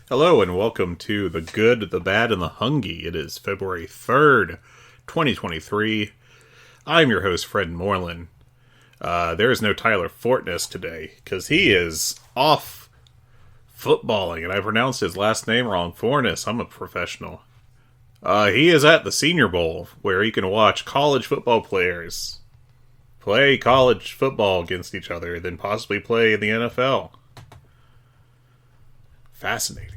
Hello and welcome to The Good, the Bad, and the Hungee. It is February 3rd, 2023. I'm your host, Fred Moreland. There is no Tyler Fortness today, because he is off footballing, and I pronounced his last name wrong. Fortness, I'm a professional. He is at the Senior Bowl, where he can watch college football players play college football against each other, then possibly play in the NFL. Fascinating.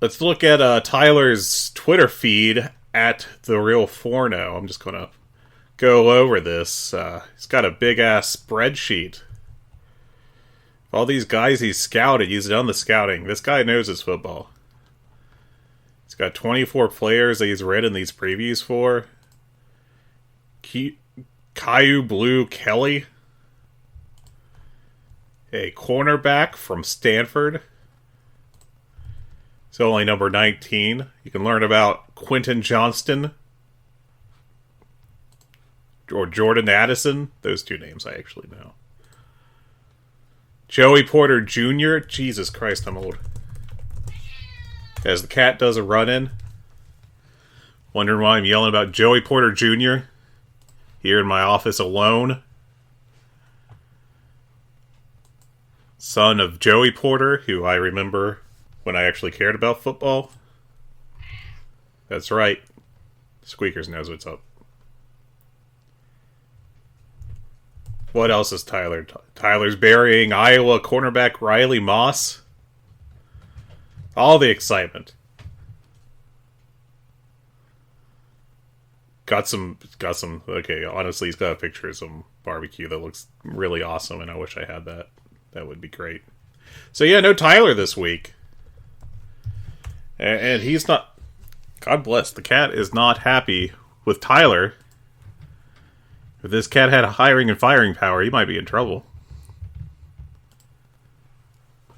Let's look at Tyler's Twitter feed at The Real Forno. I'm just going to go over this. He's got a big-ass spreadsheet. All these guys he's scouted, he's done the scouting. This guy knows his football. He's got 24 players that he's read in these previews for. Caillou Blue Kelly. A cornerback from Stanford. It's only number 19. You can learn about Quentin Johnston. Or Jordan Addison. Those two names I actually know. Joey Porter Jr. Jesus Christ, I'm old. As the cat does a run-in. Wondering why I'm yelling about Joey Porter Jr. here in my office alone. Son of Joey Porter, who I remember when I actually cared about football. That's right. Squeakers knows what's up. What else is Tyler? Tyler's burying Iowa cornerback Riley Moss. All the excitement. Got some, okay, honestly, he's got a picture of some barbecue that looks really awesome, and I wish I had that. That would be great. So yeah, no Tyler this week. And he's not... God bless, the cat is not happy with Tyler. If this cat had a hiring and firing power, he might be in trouble. But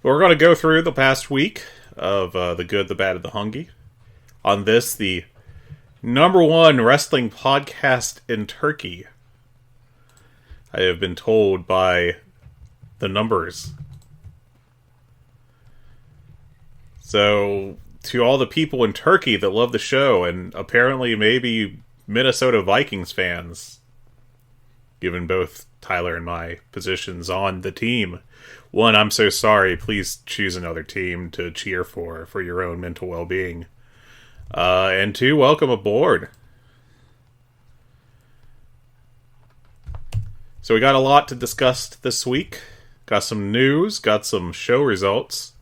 we're going to go through the past week of The Good, the Bad, and the Hungee. On this, the #1 wrestling podcast in Turkey. I have been told by the numbers. So, to all the people in Turkey that love the show, and apparently maybe Minnesota Vikings fans, given both Tyler and my positions on the team, one, I'm so sorry. Please choose another team to cheer for your own mental well-being. And two, welcome aboard. So we got a lot to discuss this week. Got some news, got some show results.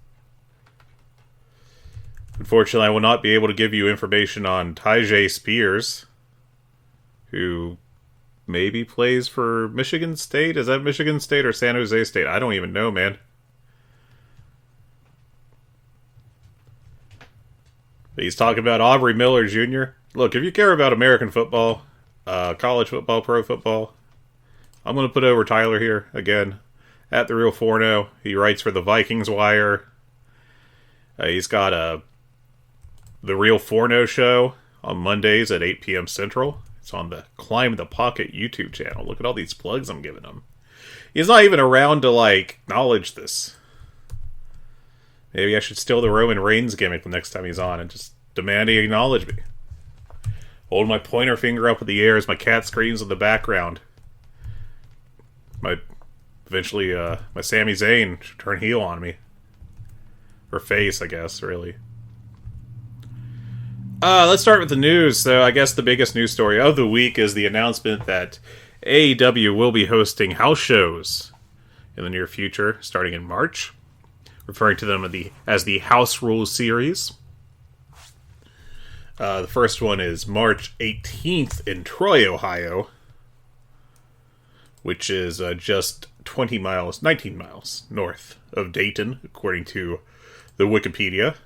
Unfortunately, I will not be able to give you information on Tyjae Spears, who maybe plays for Michigan State. Is that Michigan State or San Jose State? I don't even know, man. But he's talking about Aubrey Miller Jr. Look, if you care about American football, college football, pro football, I'm going to put over Tyler here again at The Real Forno. He writes for the Vikings Wire. He's got The Real Forno show on Mondays at 8 p.m. Central. It's on the Climb the Pocket YouTube channel. Look at all these plugs I'm giving him. He's not even around to, acknowledge this. Maybe I should steal the Roman Reigns gimmick the next time he's on and just demand he acknowledge me. Hold my pointer finger up in the air as my cat screams in the background. Eventually, my Sami Zayn should turn heel on me. Or face, I guess, really. Let's start with the news. So I guess the biggest news story of the week is the announcement that AEW will be hosting house shows in the near future, starting in March. Referring to them as the House Rules series. The first one is March 18th in Troy, Ohio. Which is just 19 miles north of Dayton, according to the Wikipedia.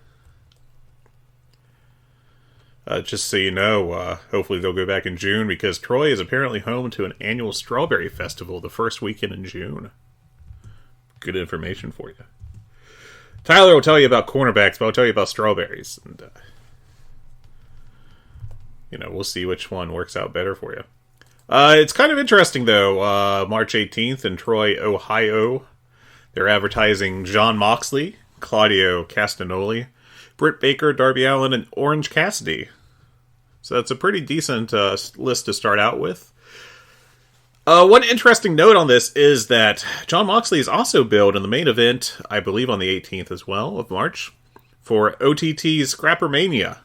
Just so you know, hopefully they'll go back in June, because Troy is apparently home to an annual strawberry festival the first weekend in June. Good information for you. Tyler will tell you about cornerbacks, but I'll tell you about strawberries. And, we'll see which one works out better for you. It's kind of interesting, though. March 18th in Troy, Ohio. They're advertising Jon Moxley, Claudio Castagnoli, Britt Baker, Darby Allin, and Orange Cassidy. So that's a pretty decent list to start out with. One interesting note on this is that Jon Moxley is also billed in the main event, I believe on the 18th as well, of March, for OTT's Scrappermania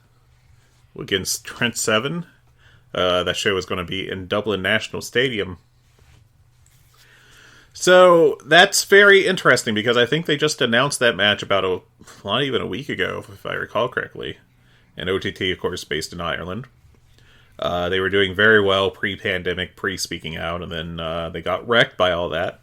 against Trent Seven. That show is going to be in Dublin National Stadium. So that's very interesting because I think they just announced that match about not even a week ago, if I recall correctly. And OTT, of course, based in Ireland. They were doing very well pre-pandemic, pre-speaking out, and then they got wrecked by all that.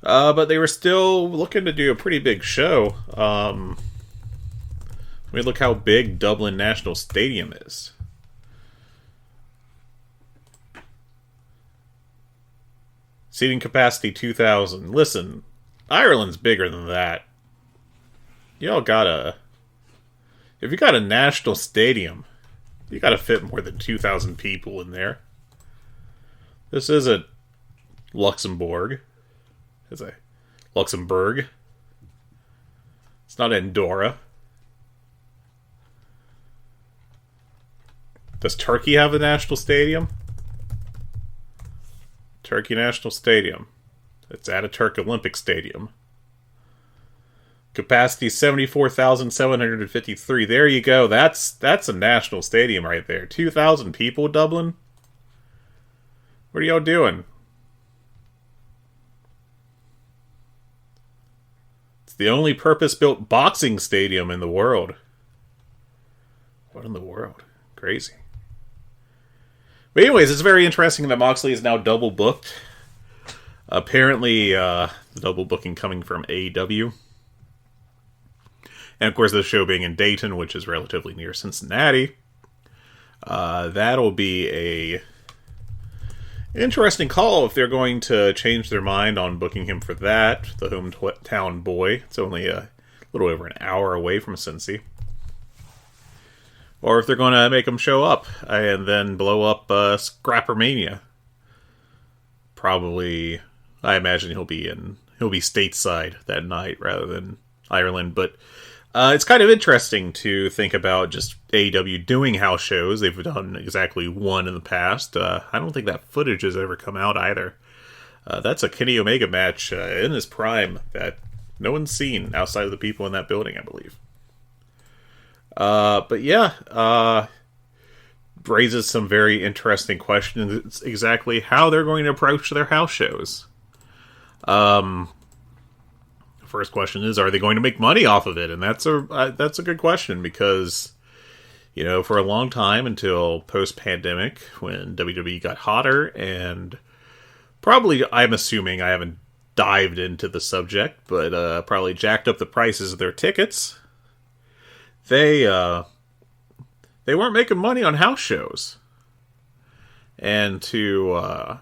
But they were still looking to do a pretty big show. I mean, look how big Dublin National Stadium is. Seating capacity 2,000. Listen, Ireland's bigger than that. Y'all gotta... If you got a national stadium, you gotta fit more than 2,000 people in there. This isn't Luxembourg. It's a Luxembourg. It's not Andorra. Does Turkey have a national stadium? Turkey National Stadium. It's Ataturk Olympic Stadium. Capacity 74,753. There you go. That's a national stadium right there. 2,000 people, Dublin? What are y'all doing? It's the only purpose-built boxing stadium in the world. What in the world? Crazy. But anyways, it's very interesting that Moxley is now double booked. Apparently, the double booking coming from AEW. And of course, the show being in Dayton, which is relatively near Cincinnati. That'll be a interesting call if they're going to change their mind on booking him for that. The hometown boy. It's only a little over an hour away from Cincy. Or if they're going to make him show up and then blow up Scrappermania. Probably, I imagine he'll be stateside that night rather than Ireland. But it's kind of interesting to think about just AEW doing house shows. They've done exactly one in the past. I don't think that footage has ever come out either. That's a Kenny Omega match in his prime that no one's seen outside of the people in that building, I believe. But yeah, raises some very interesting questions. It's exactly how they're going to approach their house shows. First question is, are they going to make money off of it? And that's a good question because, you know, for a long time until post-pandemic when WWE got hotter and probably, I'm assuming, I haven't dived into the subject, but probably jacked up the prices of their tickets. They weren't making money on house shows. And for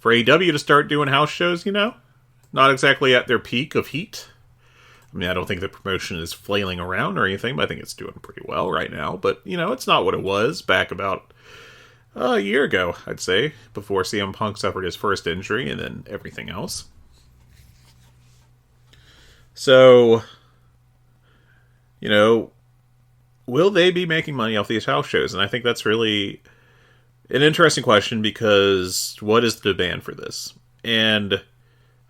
AEW to start doing house shows, you know, not exactly at their peak of heat. I mean, I don't think the promotion is flailing around or anything, but I think it's doing pretty well right now. But, you know, it's not what it was back about a year ago, I'd say, before CM Punk suffered his first injury and then everything else. So, you know, will they be making money off these house shows? And I think that's really an interesting question because what is the demand for this? And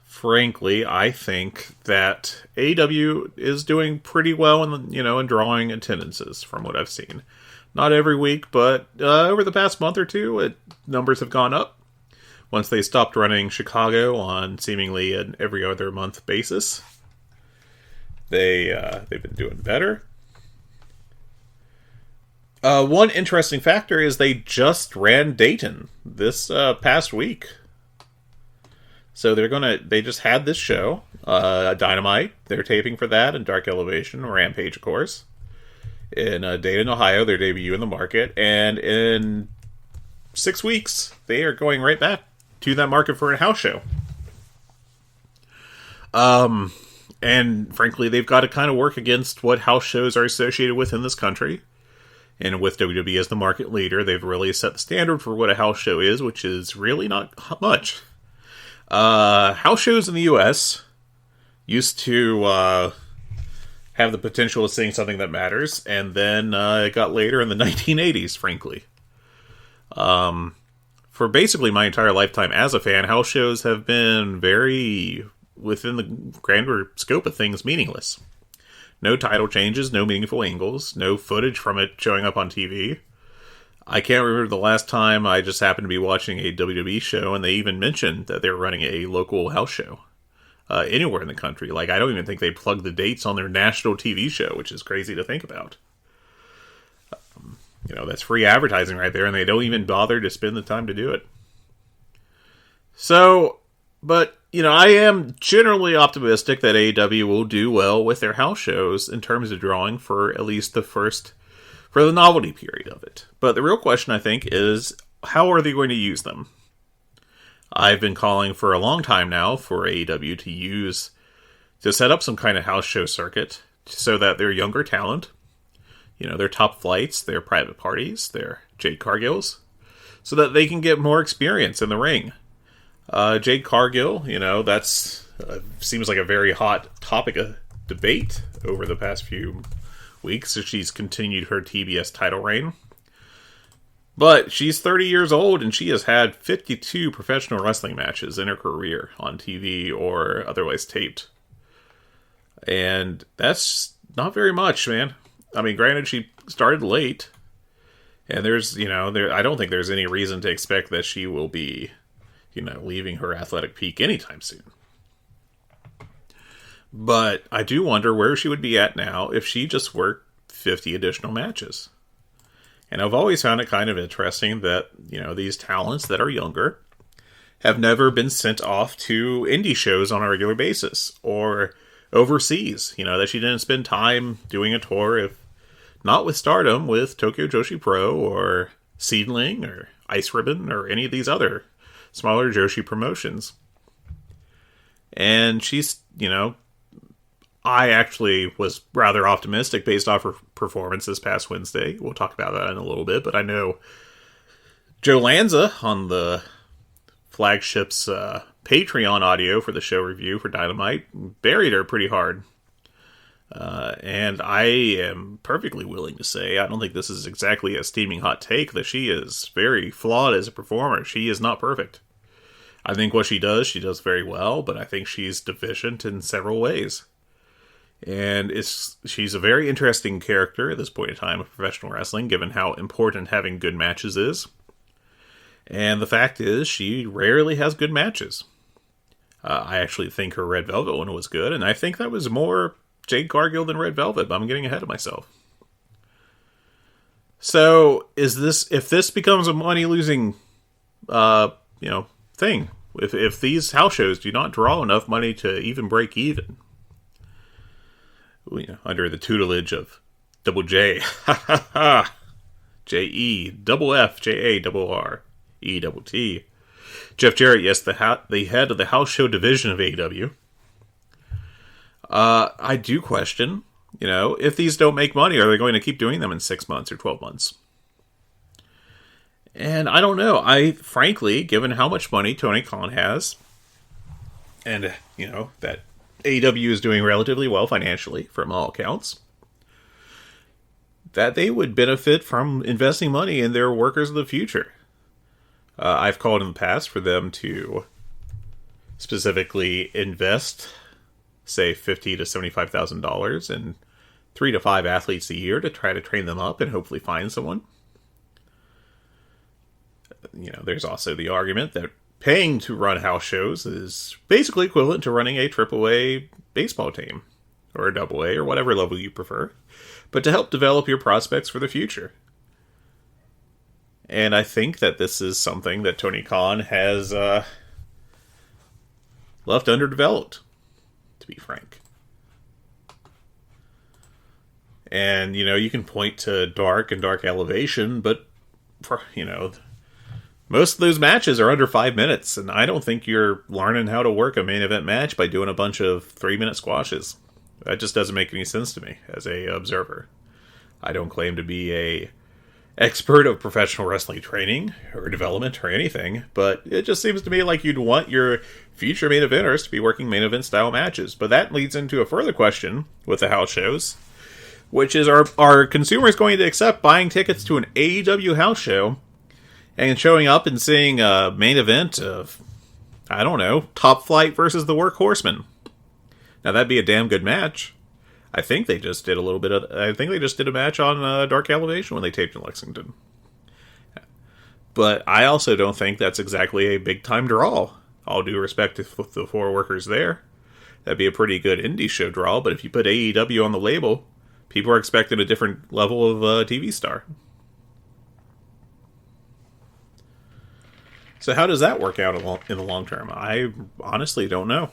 frankly, I think that AEW is doing pretty well in drawing attendances from what I've seen. Not every week, but over the past month or two, numbers have gone up. Once they stopped running Chicago on seemingly an every other month basis, they've been doing better. One interesting factor is they just ran Dayton this past week. So they just had this show, Dynamite. They're taping for that, and Dark Elevation, Rampage, of course. In Dayton, Ohio, their debut in the market. And in 6 weeks, they are going right back to that market for a house show. And frankly, they've got to kind of work against what house shows are associated with in this country. And with WWE as the market leader, they've really set the standard for what a house show is, which is really not much. House shows in the U.S. used to have the potential of seeing something that matters, and then it got later in the 1980s, frankly. For basically my entire lifetime as a fan, house shows have been very, within the grander scope of things, meaningless. No title changes, no meaningful angles, no footage from it showing up on TV. I can't remember the last time I just happened to be watching a WWE show and they even mentioned that they were running a local house show anywhere in the country. Like, I don't even think they plug the dates on their national TV show, which is crazy to think about. That's free advertising right there, and they don't even bother to spend the time to do it. So, but, I am generally optimistic that AEW will do well with their house shows in terms of drawing for at least for the novelty period of it. But the real question, I think, is how are they going to use them? I've been calling for a long time now for AEW to set up some kind of house show circuit so that their younger talent, their top flights, their private parties, their Jade Cargills, so that they can get more experience in the ring. Jade Cargill, that's seems like a very hot topic of debate over the past few weeks as she's continued her TBS title reign. But she's 30 years old and she has had 52 professional wrestling matches in her career on TV or otherwise taped. And that's not very much, man. I mean, granted, she started late, and there's, I don't think there's any reason to expect that she will be, leaving her athletic peak anytime soon. But I do wonder where she would be at now if she just worked 50 additional matches. And I've always found it kind of interesting that, these talents that are younger have never been sent off to indie shows on a regular basis, or overseas, that she didn't spend time doing a tour, if not with Stardom, with Tokyo Joshi Pro or Seedling or Ice Ribbon or any of these other smaller Joshi promotions. And she's, I actually was rather optimistic based off her performance this past Wednesday. We'll talk about that in a little bit, but I know Joe Lanza on the flagship's Patreon audio for the show review for Dynamite buried her pretty hard. And I am perfectly willing to say, I don't think this is exactly a steaming hot take, that she is very flawed as a performer. She is not perfect. I think what she does very well, but I think she's deficient in several ways. And she's a very interesting character at this point in time of professional wrestling, given how important having good matches is. And the fact is, she rarely has good matches. I actually think her Red Velvet one was good, and I think that was more Jade Cargill than Red Velvet, but I'm getting ahead of myself. So, if this becomes a money-losing, thing, if these house shows do not draw enough money to even break even, under the tutelage of Double J, J-E, double F, J-A, double R, E, double T, Jeff Jarrett, yes, the head of the house show division of AEW, I do question, if these don't make money, are they going to keep doing them in 6 months or 12 months? And I don't know. Frankly, given how much money Tony Khan has, and, that AEW is doing relatively well financially, from all accounts, that they would benefit from investing money in their workers of the future. I've called in the past for them to specifically invest, say, $50,000 to $75,000 in 3 to 5 athletes a year to try to train them up and hopefully find someone. There's also the argument that paying to run house shows is basically equivalent to running a AAA baseball team, or a AA, or whatever level you prefer, but to help develop your prospects for the future. And I think that this is something that Tony Khan has left underdeveloped, to be frank. And, you can point to Dark and Dark Elevation, but, most of those matches are under 5 minutes, and I don't think you're learning how to work a main event match by doing a bunch of 3-minute squashes. That just doesn't make any sense to me as a observer. I don't claim to be a expert of professional wrestling training or development or anything, but it just seems to me like you'd want your future main eventers to be working main event style matches. But that leads into a further question with the house shows, which is, are consumers going to accept buying tickets to an AEW house show and showing up and seeing a main event of, I don't know, Top Flight versus the Workhorsemen? Now that'd be a damn good match. I think they just did a match on Dark Elevation when they taped in Lexington. But I also don't think that's exactly a big time draw. All due respect to the four workers there. That'd be a pretty good indie show draw, but if you put AEW on the label, people are expecting a different level of TV star. So how does that work out in the long term? I honestly don't know.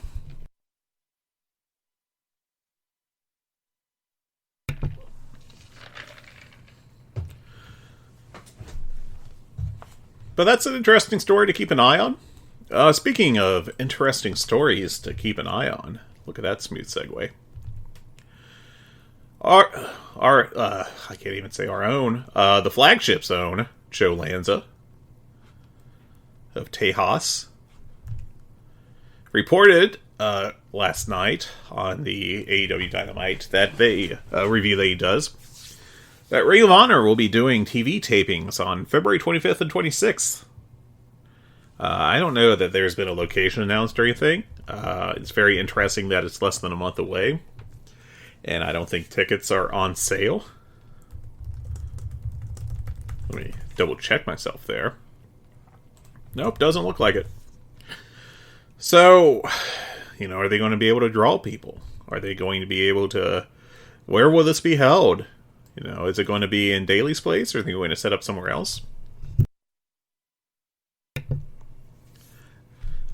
But that's an interesting story to keep an eye on. Speaking of interesting stories to keep an eye on, look at that smooth segue. I can't even say our own, the flagship's own, Joe Lanza of Tejas, reported last night on the AEW Dynamite that review that he does, that Ring of Honor will be doing TV tapings on February 25th and 26th. I don't know that there's been a location announced or anything. It's very interesting that it's less than a month away. And I don't think tickets are on sale. Let me double check myself there. Nope, doesn't look like it. So, are they going to be able to draw people? Are they going to be able to... Where will this be held? Is it going to be in Daly's place, or are they going to set up somewhere else?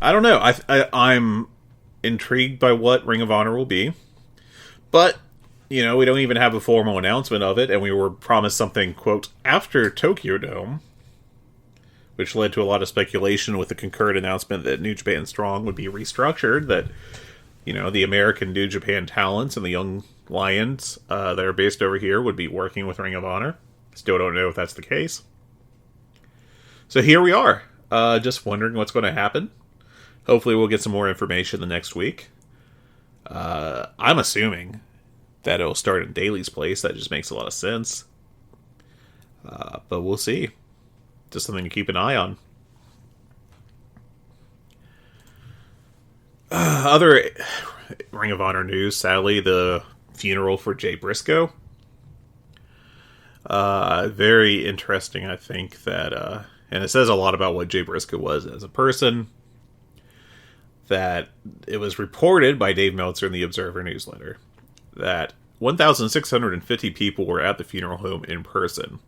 I don't know. I'm intrigued by what Ring of Honor will be. But, we don't even have a formal announcement of it, and we were promised something, quote, after Tokyo Dome, which led to a lot of speculation with the concurrent announcement that New Japan Strong would be restructured, that, the American New Japan talents and the young Lions that are based over here would be working with Ring of Honor. Still don't know if that's the case. So here we are, just wondering what's going to happen. Hopefully we'll get some more information the next week. I'm assuming that it'll start in Daly's place. That just makes a lot of sense. But we'll see. Just something to keep an eye on. Other Ring of Honor news, sadly, the funeral for Jay Briscoe. Very interesting, I think, that... and it says a lot about what Jay Briscoe was as a person. That it was reported by Dave Meltzer in the Observer newsletter that 1,650 people were at the funeral home in person.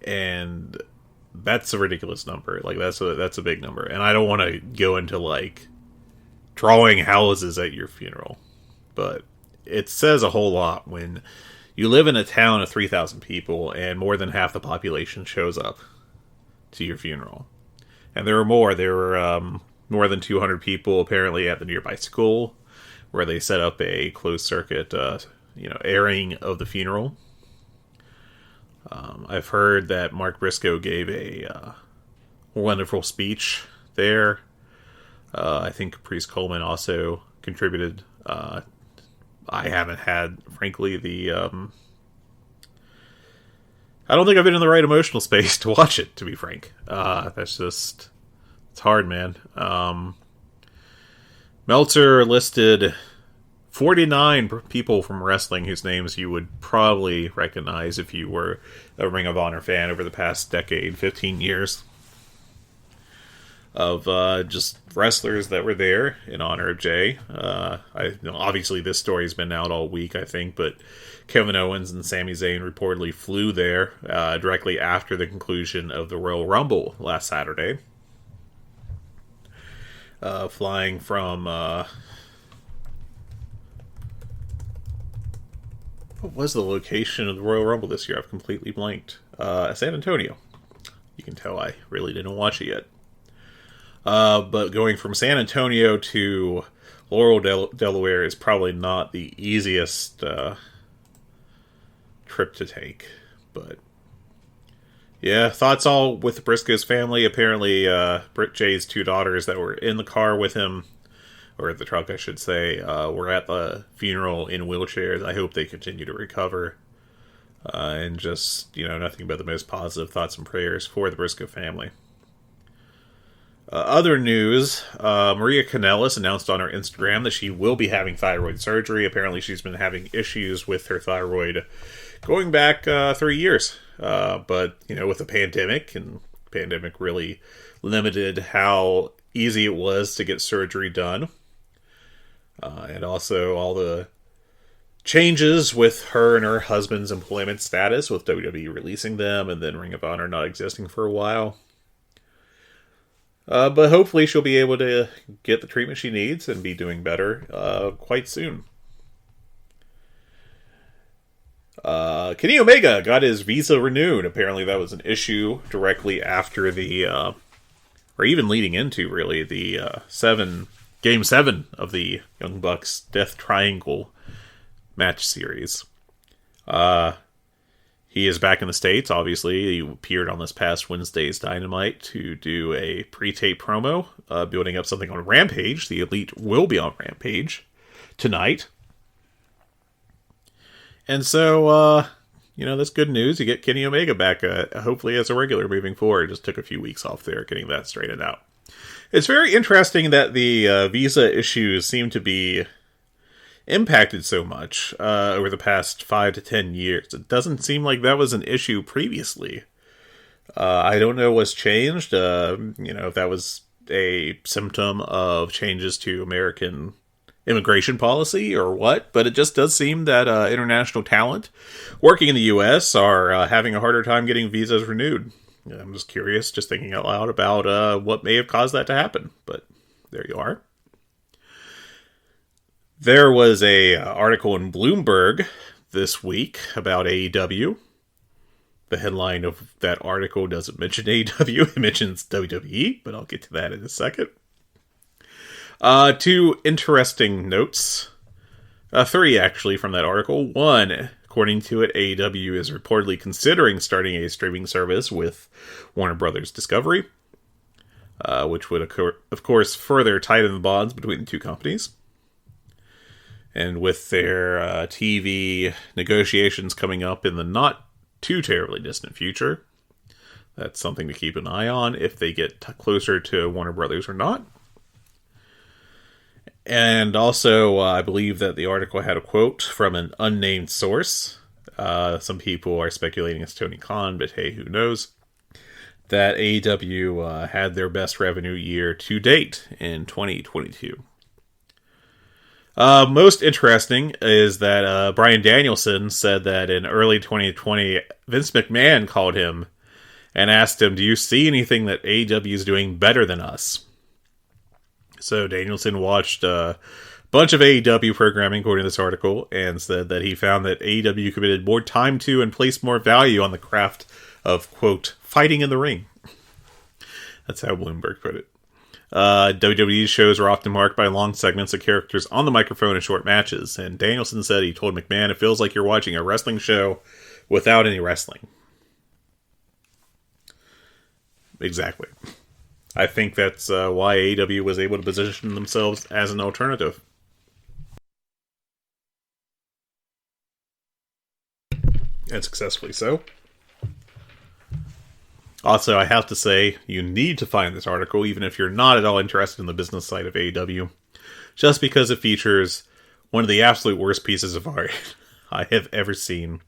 And that's a ridiculous number. Like, that's a big number. And I don't want to go into, drawing houses at your funeral. But it says a whole lot when you live in a town of 3,000 people and more than half the population shows up to your funeral. And there were more. There were more than 200 people apparently at the nearby school where they set up a closed circuit, airing of the funeral. I've heard that Mark Briscoe gave a wonderful speech there. I think Caprice Coleman also contributed. I haven't had, frankly, I don't think I've been in the right emotional space to watch it, to be frank. That's just... It's hard, man. Meltzer listed 49 people from wrestling whose names you would probably recognize if you were a Ring of Honor fan over the past decade, 15 years. Of just wrestlers that were there in honor of Jay. Obviously this story's been out all week, I think, but Kevin Owens and Sami Zayn reportedly flew there directly after the conclusion of the Royal Rumble last Saturday. Flying from... what was the location of the Royal Rumble this year? I've completely blanked. San Antonio. You can tell I really didn't watch it yet. But going from San Antonio to Laurel, Delaware is probably not the easiest trip to take. But Yeah, thoughts all with the Briscoes family. Apparently, Britt Jay's two daughters that were in the car with him, or the truck, I should say, were at the funeral in wheelchairs. I hope they continue to recover. And just, nothing but the most positive thoughts and prayers for the Briscoe family. Other news, Maria Kanellis announced on her Instagram that she will be having thyroid surgery. Apparently she's been having issues with her thyroid going back 3 years. But, with the pandemic, and pandemic really limited how easy it was to get surgery done. And also all the changes with her and her husband's employment status, with WWE releasing them and then Ring of Honor not existing for a while. But hopefully she'll be able to get the treatment she needs and be doing better quite soon. Kenny Omega got his visa renewed. Apparently that was an issue directly after or even leading into, really, the Game 7 of the Young Bucks Death Triangle match series. He is back in the States, obviously. He appeared on this past Wednesday's Dynamite to do a pre-tape promo, building up something on Rampage. The Elite will be on Rampage tonight. And so, that's good news. You get Kenny Omega back, hopefully as a regular moving forward. Just took a few weeks off there, getting that straightened out. It's very interesting that the visa issues seem to be impacted so much over the past 5 to 10 years. It doesn't seem like that was an issue previously. I don't know what's changed. If that was a symptom of changes to American immigration policy or what, but it just does seem that international talent working in the U.S. are having a harder time getting visas renewed. I'm just curious, just thinking out loud about what may have caused that to happen, but there you are. There was a article in Bloomberg this week about AEW. The headline of that article doesn't mention AEW, it mentions WWE, but I'll get to that in a second. 2 interesting notes. 3, actually, from that article. 1, according to it, AEW is reportedly considering starting a streaming service with Warner Brothers Discovery, which would, of course, further tighten the bonds between the two companies. And with their TV negotiations coming up in the not too terribly distant future, that's something to keep an eye on if they get closer to Warner Brothers or not. And also, I believe that the article had a quote from an unnamed source. Some people are speculating it's Tony Khan, but hey, who knows? That AEW had their best revenue year to date in 2022. Most interesting is that Bryan Danielson said that in early 2020, Vince McMahon called him and asked him, "Do you see anything that AEW is doing better than us?" So Danielson watched a bunch of AEW programming, according to this article, and said that he found that AEW committed more time to and placed more value on the craft of, quote, fighting in the ring. That's how Bloomberg put it. WWE's shows are often marked by long segments of characters on the microphone and short matches, and Danielson said he told McMahon it feels like you're watching a wrestling show without any wrestling. Exactly. I think that's why AEW was able to position themselves as an alternative. And successfully so. Also, I have to say, you need to find this article, even if you're not at all interested in the business side of AEW, just because it features one of the absolute worst pieces of art I have ever seen.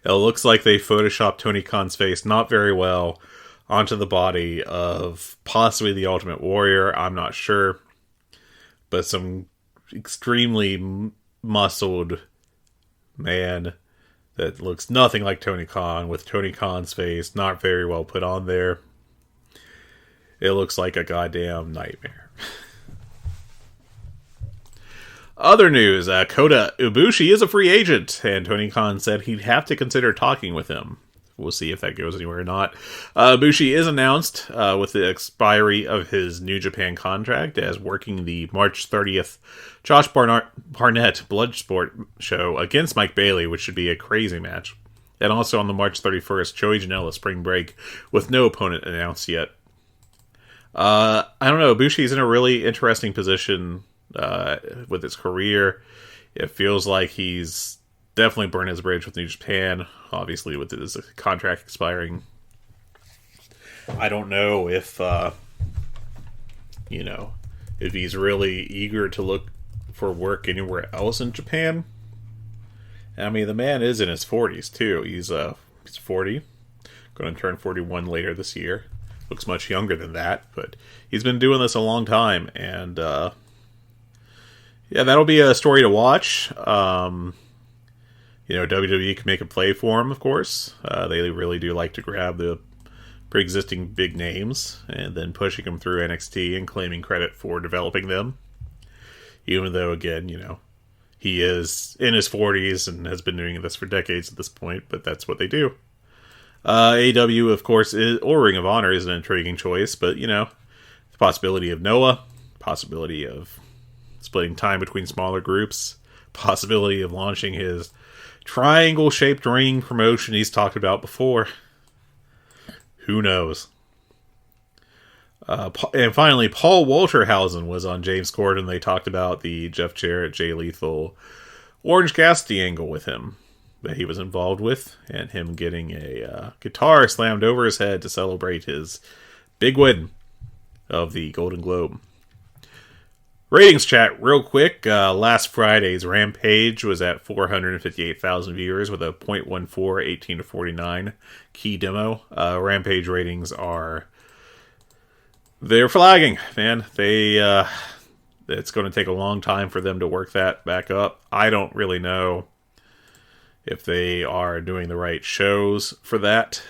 It looks like they photoshopped Tony Khan's face not very well onto the body of possibly the Ultimate Warrior, I'm not sure, but some extremely muscled man that looks nothing like Tony Khan, with Tony Khan's face not very well put on there. It looks like a goddamn nightmare. Other news, Kota Ibushi is a free agent, and Tony Khan said he'd have to consider talking with him. We'll see if that goes anywhere or not. Ibushi is announced with the expiry of his New Japan contract as working the March 30th Josh Barnett Bloodsport show against Mike Bailey, which should be a crazy match. And also on the March 31st, Joey Janela Spring Break with no opponent announced yet. I don't know. Ibushi's in a really interesting position with his career. It feels like he's definitely burned his bridge with New Japan, obviously with his contract expiring. I don't know if, if he's really eager to look for work anywhere else in Japan. I mean, the man is in his 40s, too. He's 40. Going to turn 41 later this year. Looks much younger than that, but he's been doing this a long time, and, that'll be a story to watch. WWE can make a play for him, of course. They really do like to grab the pre-existing big names, and then pushing them through NXT and claiming credit for developing them. Even though, again, he is in his 40s and has been doing this for decades at this point, but that's what they do. AEW, of course, or Ring of Honor is an intriguing choice, but, the possibility of Noah, possibility of splitting time between smaller groups, possibility of launching his triangle-shaped ring promotion he's talked about before. Who knows? And finally, Paul Walterhausen was on James Corden. They talked about the Jeff Jarrett, Jay Lethal, Orange Cassidy angle with him that he was involved with, and him getting a guitar slammed over his head to celebrate his big win of the Golden Globe. Ratings chat real quick. Last Friday's Rampage was at 458,000 viewers with a .14 18-49 key demo. Rampage ratings they're flagging, man. It's going to take a long time for them to work that back up. I don't really know if they are doing the right shows for that.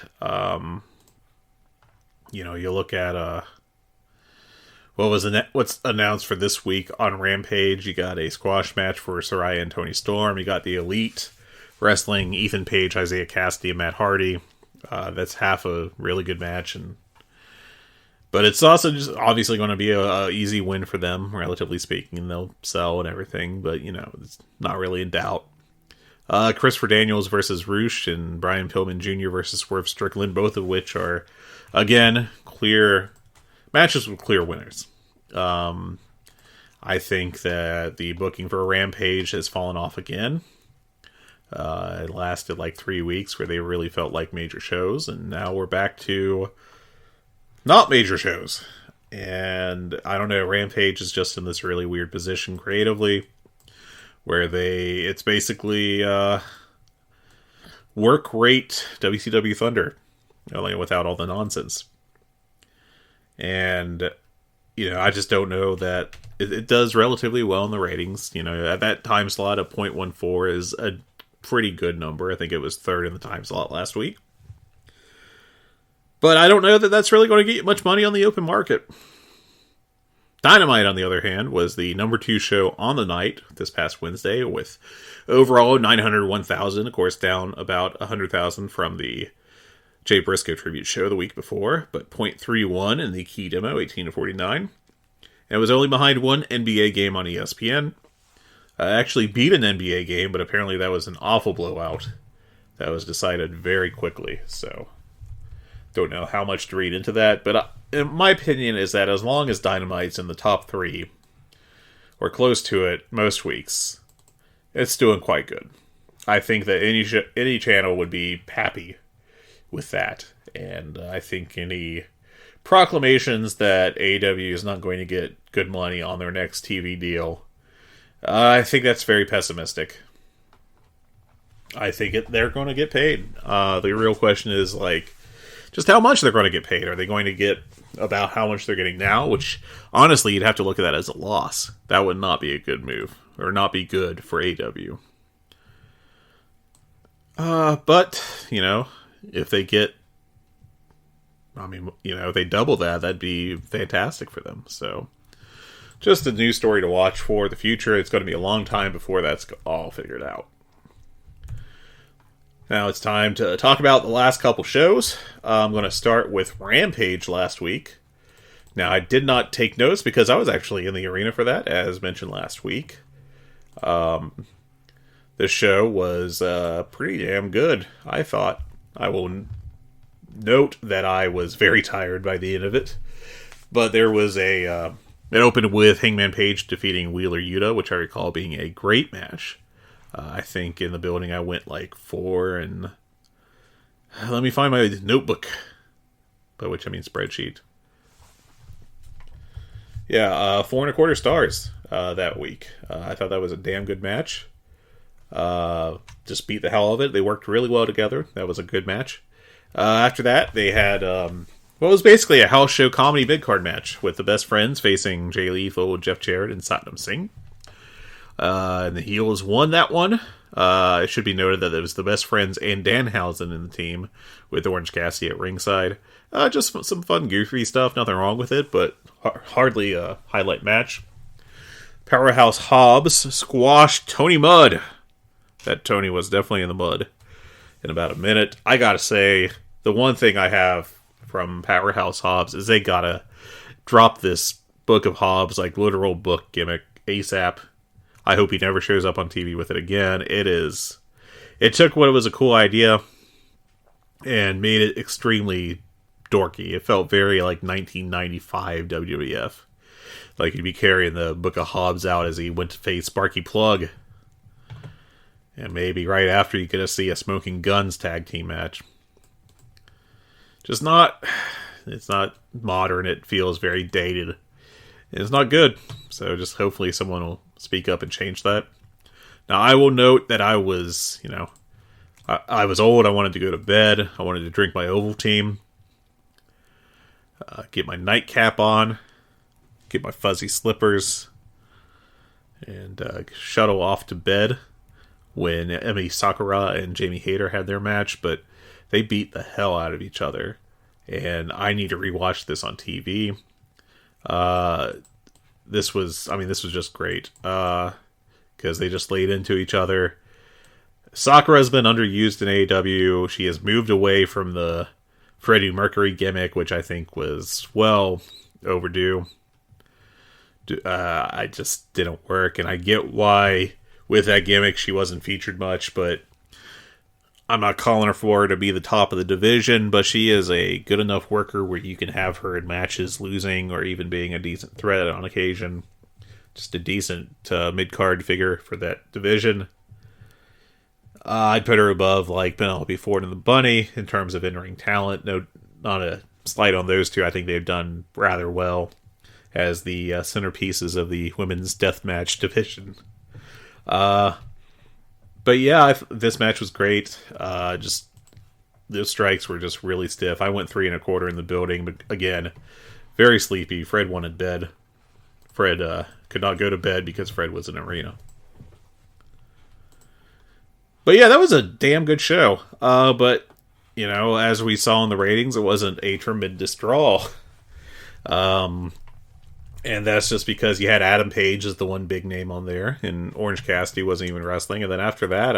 You look at what's announced for this week on Rampage. You got a squash match for Saraya and Toni Storm. You got the Elite wrestling Ethan Page, Isaiah Cassidy, and Matt Hardy. That's half a really good match, but it's also just obviously going to be a easy win for them, relatively speaking, and they'll sell and everything, but, it's not really in doubt. Christopher Daniels versus Roosh and Brian Pillman Jr. versus Swerve Strickland, both of which are, again, clear matches with clear winners. I think that the booking for Rampage has fallen off again. It lasted like 3 weeks where they really felt like major shows, and now we're back to not major shows. And I don't know, Rampage is just in this really weird position creatively where it's basically work rate WCW Thunder, only without all the nonsense. And, I just don't know that it does relatively well in the ratings. At that time slot, a .14 is a pretty good number. I think it was third in the time slot last week. But I don't know that that's really going to get much money on the open market. Dynamite, on the other hand, was the number 2 show on the night this past Wednesday with overall 901,000, of course, down about 100,000 from the Jay Briscoe tribute show the week before, but .31 in the key demo, 18-49. And it was only behind one NBA game on ESPN. Actually beat an NBA game, but apparently that was an awful blowout. That was decided very quickly, so don't know how much to read into that, but my opinion is that as long as Dynamite's in the top 3, or close to it most weeks, it's doing quite good. I think that any channel would be happy with that, and I think any proclamations that AEW is not going to get good money on their next TV deal, I think that's very pessimistic. I think they're going to get paid. The real question is, just how much they're going to get paid. Are they going to get about how much they're getting now? Which, honestly, you'd have to look at that as a loss. That would not be a good move, or not be good for AEW. But, if they get, if they double that, that'd be fantastic for them. So, just a news story to watch for the future. It's going to be a long time before that's all figured out. Now it's time to talk about the last couple shows. I'm going to start with Rampage last week. Now, I did not take notes because I was actually in the arena for that, as mentioned last week. This show was pretty damn good, I thought. I will note that I was very tired by the end of it. But there was it opened with Hangman Page defeating Wheeler Yuta, which I recall being a great match. I think in the building I went like 4 and... Let me find my notebook. By which I mean spreadsheet. Yeah, 4.25 stars that week. I thought that was a damn good match. Just beat the hell out of it. They worked really well together. That was a good match. After that, they had what was basically a house show comedy mid-card match with the Best Friends facing Jay Lethal, Jeff Jarrett, and Satnam Singh. And the heels won that one. It should be noted that it was the Best Friends and Danhausen in the team, with Orange Cassidy at ringside. Just some fun, goofy stuff. Nothing wrong with it, but hardly a highlight match. Powerhouse Hobbs squashed Tony Mudd. That Tony was definitely in the mud in about a minute. I gotta say, the one thing I have from Powerhouse Hobbs is they gotta drop this Book of Hobbs, like literal book gimmick, ASAP. I hope he never shows up on TV with it again. It took what was a cool idea and made it extremely dorky. It felt very like 1995 WWF. Like he'd be carrying the Book of Hobbs out as he went to face Sparky Plug. And maybe right after you get to see a Smoking Guns tag team match. It's not modern. It feels very dated. It's not good. So just hopefully someone will speak up and change that. Now I will note that I was, I was old. I wanted to go to bed. I wanted to drink my Ovaltine. Get my nightcap on. Get my fuzzy slippers. And shuttle off to bed when Emi Sakura and Jamie Hayter had their match, but they beat the hell out of each other. And I need to rewatch this on TV. This was just great. Because they just laid into each other. Sakura's been underused in AEW. She has moved away from the Freddie Mercury gimmick, which I think was well overdue. I just didn't work, and I get why with that gimmick she wasn't featured much, but I'm not calling her for her to be the top of the division, but she is a good enough worker where you can have her in matches losing or even being a decent threat on occasion. Just a decent mid-card figure for that division. I'd put her above like Penelope Ford and the Bunny in terms of in-ring talent. No, not a slight on those two. I think they've done rather well as the centerpieces of the women's deathmatch division. But yeah, this match was great. Just those strikes were just really stiff. I went 3.25 in the building, but again, very sleepy. Fred wanted bed. Fred could not go to bed because Fred was in arena. But yeah, that was a damn good show. But, as we saw in the ratings, it wasn't a tremendous draw. And that's just because you had Adam Page as the one big name on there, and Orange Cassidy wasn't even wrestling. And then after that,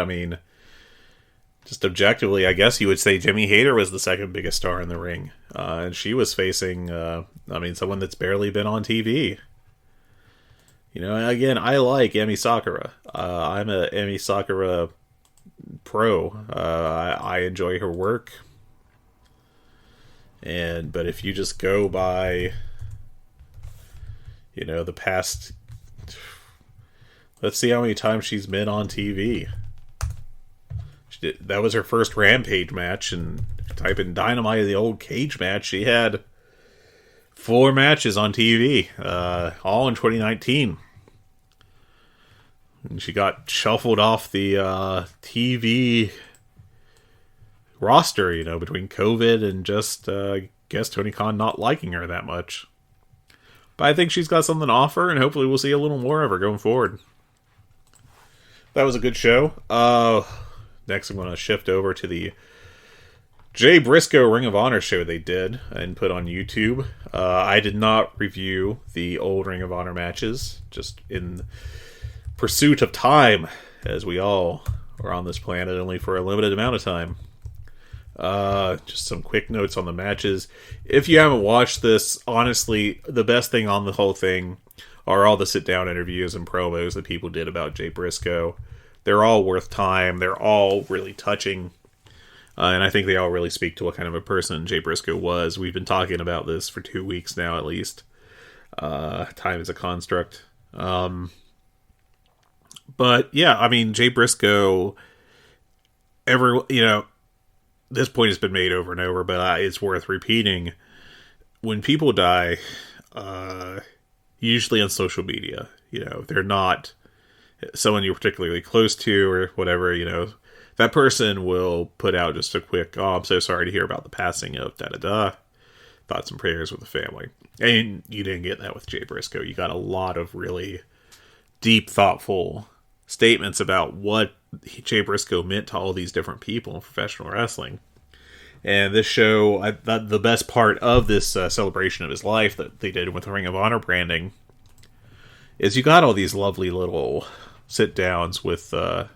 just objectively, I guess you would say Jimmy Hayter was the second biggest star in the ring. And she was facing, someone that's barely been on TV. Again, I like Emi Sakura. I'm a Emi Sakura pro. I enjoy her work. But if you just go by, the past, let's see how many times she's been on TV. That was her first Rampage match, and if you type in Dynamite, the old cage match, she had 4 matches on TV, all in 2019. And she got shuffled off the TV roster, between COVID and just, guess Tony Khan not liking her that much. But I think she's got something to offer, and hopefully we'll see a little more of her going forward. That was a good show. Next I'm going to shift over to the Jay Briscoe Ring of Honor show they did and put on YouTube. I did not review the old Ring of Honor matches, just in pursuit of time, as we all are on this planet only for a limited amount of time. Just some quick notes on the matches. If you haven't watched this, honestly, the best thing on the whole thing are all the sit-down interviews and promos that people did about Jay Briscoe. they're all worth time. They're all really touching. And I think they all really speak to what kind of a person Jay Briscoe was. We've been talking about this for 2 weeks now, at least. Time is a construct. But yeah, I mean, Jay Briscoe, this point has been made over and over, but it's worth repeating. When people die, usually on social media, they're not someone you're particularly close to or whatever, that person will put out just a quick, "Oh, I'm so sorry to hear about the passing of da-da-da. Thoughts and prayers with the family." And you didn't get that with Jay Briscoe. You got a lot of really deep, thoughtful statements about what Jay Briscoe meant to all these different people in professional wrestling. And this show, I thought the best part of this celebration of his life that they did with the Ring of Honor branding is you got all these lovely little sit-downs with the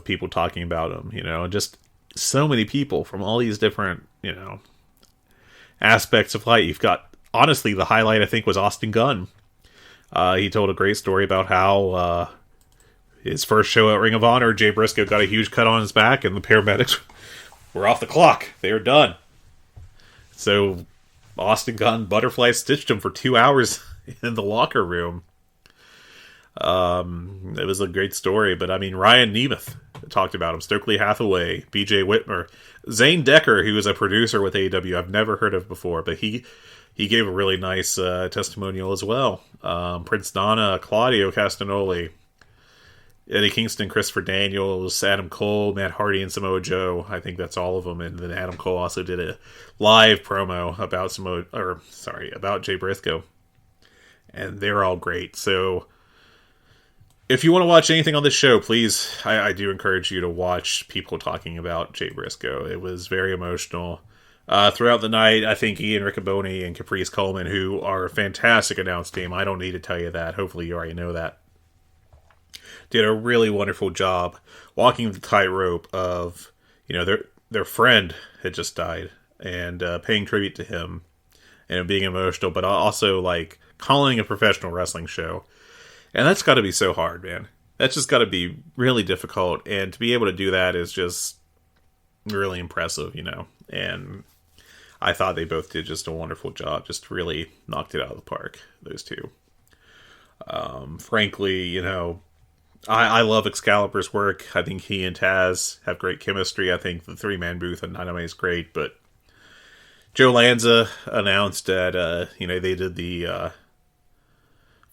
people talking about him, just so many people from all these different, aspects of life. You've got, honestly, the highlight, I think, was Austin Gunn. He told a great story about how his first show at Ring of Honor, Jay Briscoe got a huge cut on his back, and the paramedics were off the clock. They were done. So Austin Gunn butterfly stitched him for 2 hours in the locker room. It was a great story, but I mean, Ryan Nemeth talked about him, Stokely Hathaway, BJ Whitmer, Zane Decker, who was a producer with AEW I've never heard of before, but he gave a really nice testimonial as well. Prince Nana, Claudio Castagnoli, Eddie Kingston, Christopher Daniels, Adam Cole, Matt Hardy, and Samoa Joe. I think that's all of them. And then Adam Cole also did a live promo about Jay Briscoe, and they're all great. So if you want to watch anything on this show, please, I do encourage you to watch people talking about Jay Briscoe. It was very emotional. Throughout the night, I think Ian Riccoboni and Caprice Coleman, who are a fantastic announce team, I don't need to tell you that. Hopefully you already know that, did a really wonderful job walking the tightrope of, their friend had just died and paying tribute to him and being emotional, but also like calling a professional wrestling show. And that's got to be so hard, man. That's just got to be really difficult. And to be able to do that is just really impressive, And I thought they both did just a wonderful job. Just really knocked it out of the park, those two. Frankly, I love Excalibur's work. I think he and Taz have great chemistry. I think the three-man booth on Dynamite is great. But Joe Lanza announced that, they did the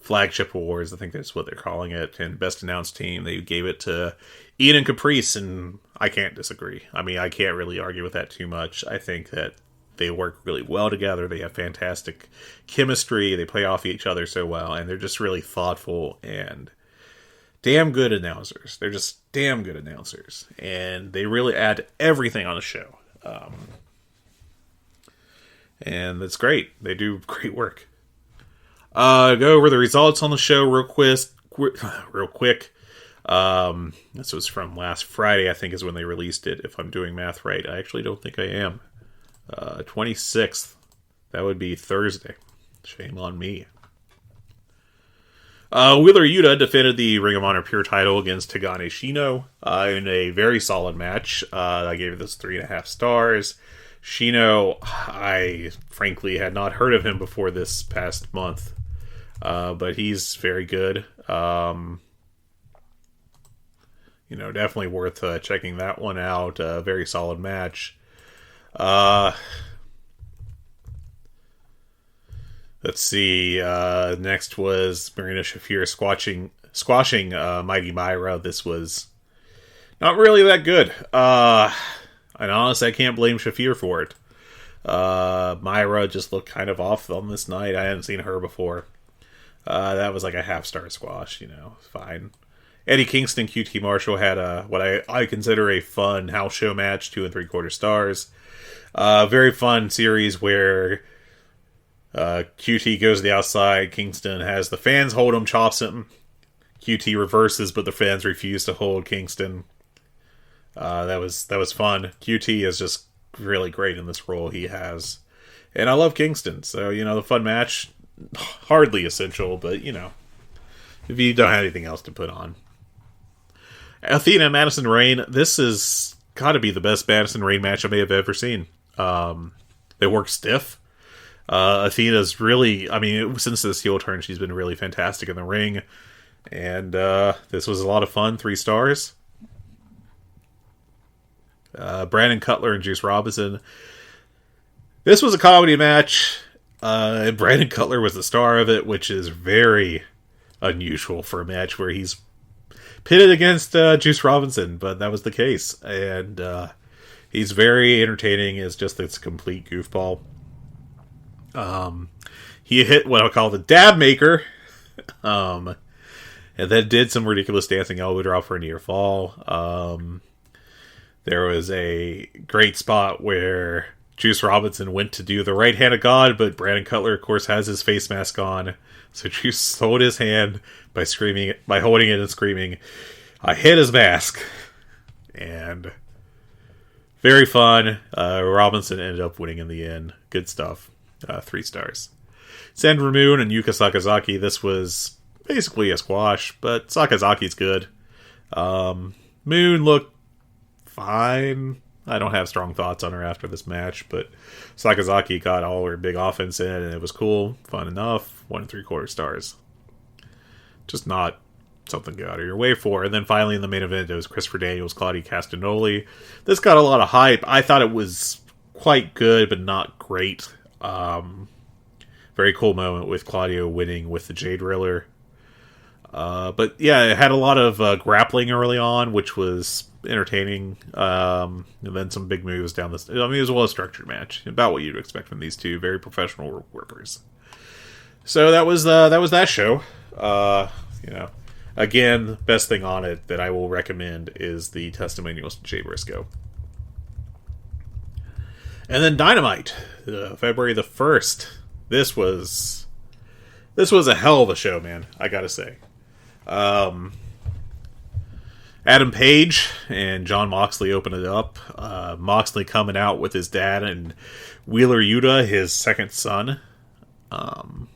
Flagship Awards, I think that's what they're calling it, and Best Announced Team. They gave it to Ian and Caprice, and I can't disagree. I mean, I can't really argue with that too much. I think that they work really well together. They have fantastic chemistry. They play off each other so well, and they're just really thoughtful and damn good announcers. They're just damn good announcers, and they really add to everything on the show. And that's great. They do great work. Go over the results on the show real quick. This was from last Friday, I think, is when they released it, if I'm doing math right. I actually don't think I am. 26th. That would be Thursday. Shame on me. Wheeler Yuta defended the Ring of Honor Pure title against Tagane Shino in a very solid match. I gave this 3.5 stars. Shino, I frankly had not heard of him before this past month. But he's very good. Definitely worth checking that one out. Very solid match. Let's see. Next was Marina Shafir squashing Mighty Myra. This was not really that good. And honestly, I can't blame Shafir for it. Myra just looked kind of off on this night. I hadn't seen her before. That was like a half-star squash, fine. Eddie Kingston, QT Marshall had what I consider a fun house show match, 2 3/4 stars. Very fun series where QT goes to the outside, Kingston has the fans hold him, chops him. QT reverses, but the fans refuse to hold Kingston. That was fun. QT is just really great in this role he has. And I love Kingston, so, the fun match, hardly essential, but, if you don't have anything else to put on, Athena and Madison Rain. This is got to be the best Madison Rain match I may have ever seen. They work stiff. Athena's really, since this heel turn, she's been really fantastic in the ring. And this was a lot of fun. 3 stars. Brandon Cutler and Juice Robinson. This was a comedy match. And Brandon Cutler was the star of it, which is very unusual for a match where he's pitted against Juice Robinson, but that was the case. And he's very entertaining as just this complete goofball. He hit what I call the dab maker. And then did some ridiculous dancing elbow drop for a near fall. There was a great spot where Juice Robinson went to do the right hand of God, but Brandon Cutler, of course, has his face mask on. So Juice sold his hand by holding it and screaming, "I hit his mask." And very fun. Robinson ended up winning in the end. Good stuff. 3 stars. Sandra Moon and Yuka Sakazaki. This was basically a squash, but Sakazaki's good. Moon looked fine. I don't have strong thoughts on her after this match, but Sakazaki got all her big offense in, and it was cool, fun enough. 1 3/4 stars. Just not something to go out of your way for. And then finally in the main event, it was Christopher Daniels, Claudio Castagnoli. This got a lot of hype. I thought it was quite good, but not great. Very cool moment with Claudio winning with the Jade Driller. But yeah, it had a lot of grappling early on, which was entertaining. And then some big moves down this. It was a well-structured match, about what you'd expect from these two very professional workers. So that was that show. Again, best thing on it that I will recommend is the testimonials to Jay Briscoe. And then Dynamite, February the 1st. This was a hell of a show, man. I gotta say. Adam Page and Jon Moxley opened it up. Moxley coming out with his dad and Wheeler Yuta, his second son. All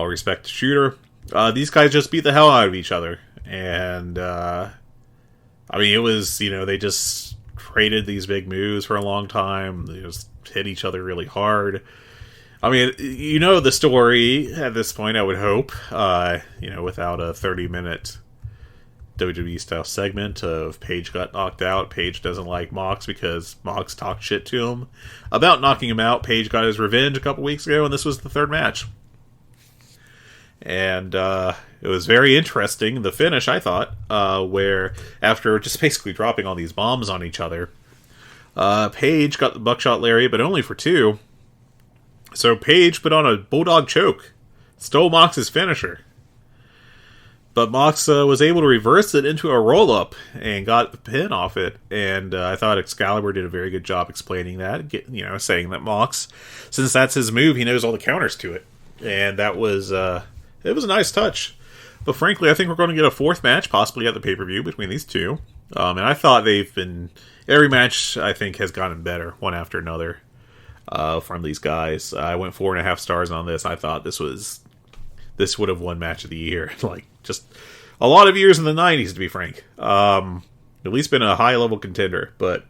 respect to Shooter. These guys just beat the hell out of each other. And, it was, they just traded these big moves for a long time. They just hit each other really hard. The story at this point, I would hope, without a 30-minute WWE-style segment of Page got knocked out. Page doesn't like Mox because Mox talked shit to him about knocking him out. Page got his revenge a couple weeks ago, and this was the 3rd match. And it was very interesting, the finish, I thought, where after just basically dropping all these bombs on each other, Page got the buckshot lariat, but only for 2. So Page put on a bulldog choke, stole Mox's finisher. But Mox was able to reverse it into a roll-up and got the pin off it. And I thought Excalibur did a very good job explaining that, saying that Mox, since that's his move, he knows all the counters to it. And that was, it was a nice touch. But frankly, I think we're going to get a 4th match, possibly at the pay-per-view, between these two. And I thought every match, I think, has gotten better, one after another, from these guys. I went 4.5 stars on this. I thought this would have won match of the year. Just a lot of years in the 90s, to be frank. At least been a high-level contender. And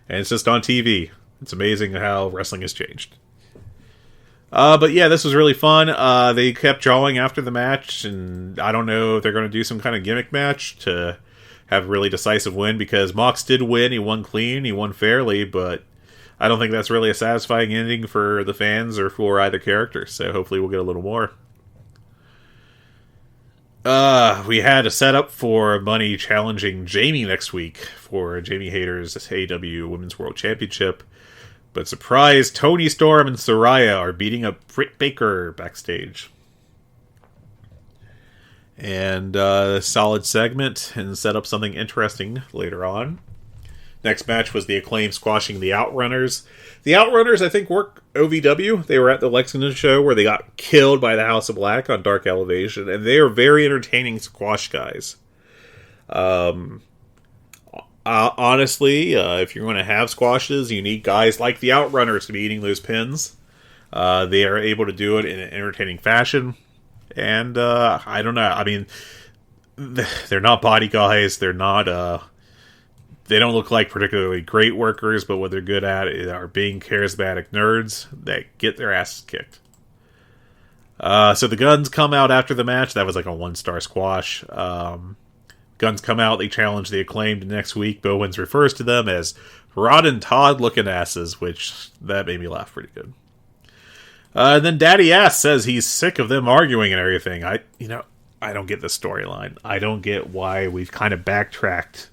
it's just on TV. It's amazing how wrestling has changed. But yeah, this was really fun. They kept jawing after the match, and I don't know if they're going to do some kind of gimmick match to have a really decisive win, because Mox did win. He won clean. He won fairly, but I don't think that's really a satisfying ending for the fans or for either character. So hopefully we'll get a little more. We had a setup for Money challenging Jamie next week for Jamie Hayter's AEW Women's World Championship. But surprise, Toni Storm and Saraya are beating up Britt Baker backstage. And a solid segment and set up something interesting later on. Next match was the Acclaim squashing the Outrunners. The Outrunners, I think, work OVW. They were at the Lexington show where they got killed by the House of Black on Dark Elevation. And they are very entertaining squash guys. Honestly, if you're going to have squashes, you need guys like the Outrunners to be eating those pins. They are able to do it in an entertaining fashion. And, I don't know. they're not body guys. They're not. They don't look like particularly great workers, but what they're good at are being charismatic nerds that get their asses kicked. So the Guns come out after the match. That was like a 1-star squash. Guns come out. They challenge the Acclaimed next week. Bowens refers to them as Rod and Todd looking asses, which that made me laugh pretty good. And then Daddy Ass says he's sick of them arguing and everything. I don't get the storyline. I don't get why we've kind of backtracked,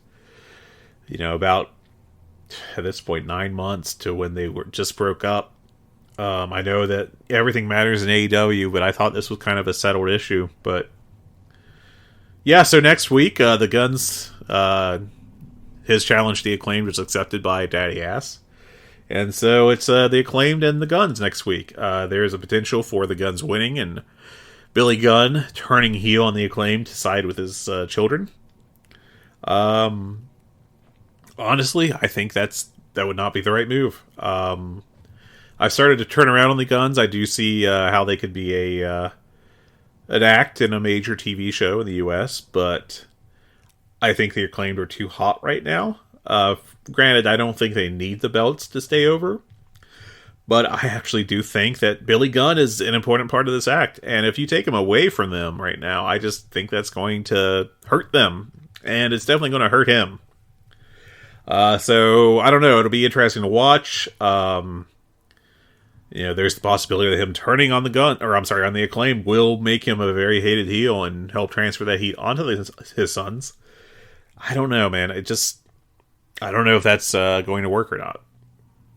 about at this point 9 months to when they were just broke up. I know that everything matters in AEW, but I thought this was kind of a settled issue. But yeah, so next week, the Guns, his challenge to the Acclaimed was accepted by Daddy Ass. And so it's the Acclaimed and the Guns next week. There's a potential for the Guns winning and Billy Gunn turning heel on the Acclaimed to side with his children. Honestly, I think that would not be the right move. I've started to turn around on the Guns. I do see how they could be an act in a major TV show in the U.S., but I think the Acclaimed are too hot right now. Granted, I don't think they need the belts to stay over, but I actually do think that Billy Gunn is an important part of this act, and if you take him away from them right now, I just think that's going to hurt them, and it's definitely going to hurt him. So, I don't know, it'll be interesting to watch. There's the possibility that him turning on the Acclaim will make him a very hated heel and help transfer that heat onto his sons. I don't know, man. I don't know if that's going to work or not.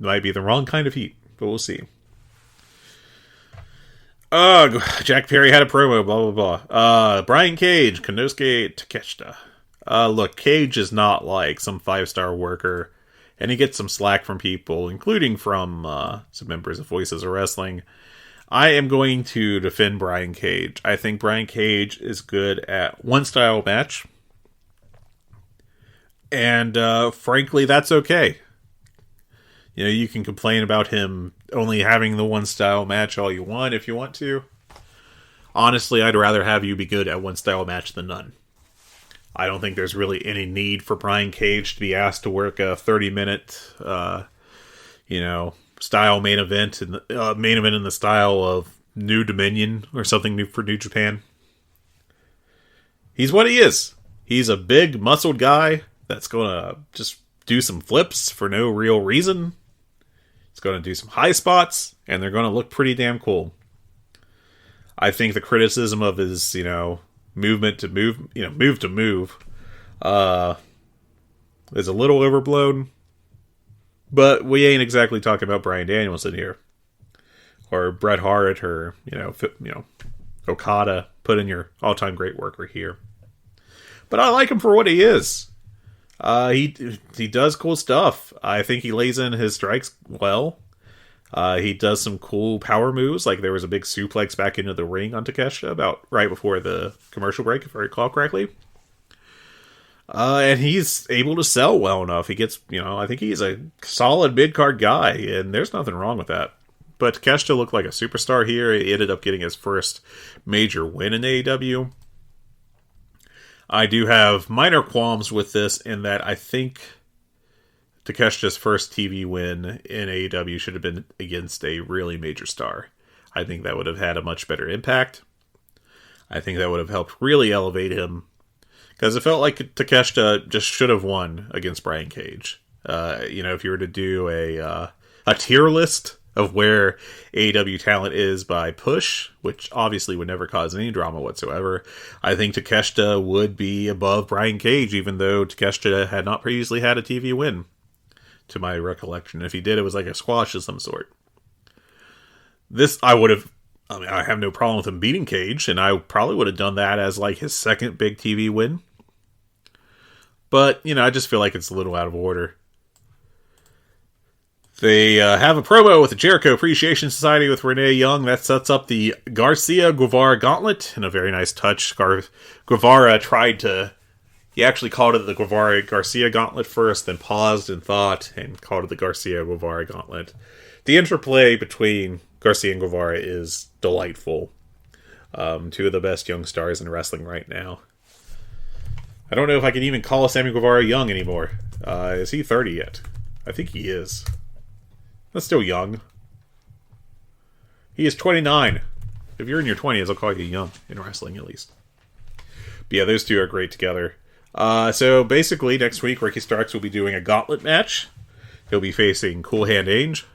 It might be the wrong kind of heat, but we'll see. Jack Perry had a promo, blah, blah, blah. Brian Cage, Konosuke Takeshita. Look, Cage is not like some 5-star worker, and he gets some slack from people, including from some members of Voices of Wrestling. I am going to defend Brian Cage. I think Brian Cage is good at one style match. And frankly, that's okay. You can complain about him only having the one style match all you want if you want to. Honestly, I'd rather have you be good at one style match than none. I don't think there's really any need for Brian Cage to be asked to work a 30-minute, style main event in the style of New Dominion or something new for New Japan. He's what he is. He's a big, muscled guy that's going to just do some flips for no real reason. He's going to do some high spots, and they're going to look pretty damn cool. I think the criticism of his, move to move, is a little overblown. But we ain't exactly talking about Bryan Danielson here, or Bret Hart, or Okada. Put in your all-time great worker here. But I like him for what he is. He does cool stuff. I think he lays in his strikes well. He does some cool power moves, like there was a big suplex back into the ring on Takeshita about right before the commercial break, if I recall correctly. And he's able to sell well enough. He gets, I think he's a solid mid-card guy, and there's nothing wrong with that. But Takeshita looked like a superstar here. He ended up getting his first major win in AEW. I do have minor qualms with this in that I think Takeshita's first TV win in AEW should have been against a really major star. I think that would have had a much better impact. I think that would have helped really elevate him. Because it felt like Takeshita just should have won against Brian Cage. If you were to do a tier list of where AEW talent is by push, which obviously would never cause any drama whatsoever, I think Takeshita would be above Brian Cage, even though Takeshita had not previously had a TV win, to my recollection. If he did, it was like a squash of some sort. I have no problem with him beating Cage, and I probably would have done that as like his second big TV win. But, I just feel like it's a little out of order. They have a promo with the Jericho Appreciation Society with Renee Young. That sets up the Garcia-Guevara Gauntlet in a very nice touch. Guevara he actually called it the Guevara-Garcia Gauntlet first, then paused and thought, and called it the Garcia-Guevara Gauntlet. The interplay between Garcia and Guevara is delightful. Two of the best young stars in wrestling right now. I don't know if I can even call Sammy Guevara young anymore. Is he 30 yet? I think he is. That's still young. He is 29. If you're in your 20s, I'll call you young in wrestling, at least. But yeah, those two are great together. So basically, next week, Ricky Starks will be doing a gauntlet match. He'll be facing Cool Hand Angel,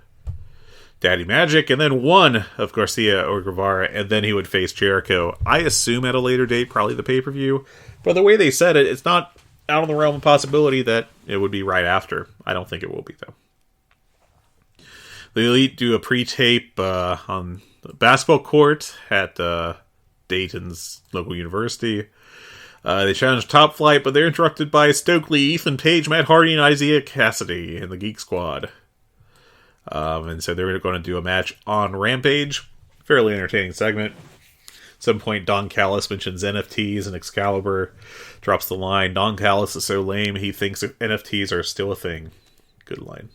Daddy Magic, and then one of Garcia or Guevara, and then he would face Jericho. I assume at a later date, probably the pay-per-view. But the way they said it, it's not out of the realm of possibility that it would be right after. I don't think it will be, though. The Elite do a pre-tape on the basketball court at Dayton's local university. They challenge Top Flight, but they're interrupted by Stokely, Ethan Page, Matt Hardy, and Isaiah Cassidy in the Geek Squad. And so they're going to do a match on Rampage. Fairly entertaining segment. At some point, Don Callis mentions NFTs, and Excalibur drops the line, Don Callis is so lame, he thinks NFTs are still a thing. Good line.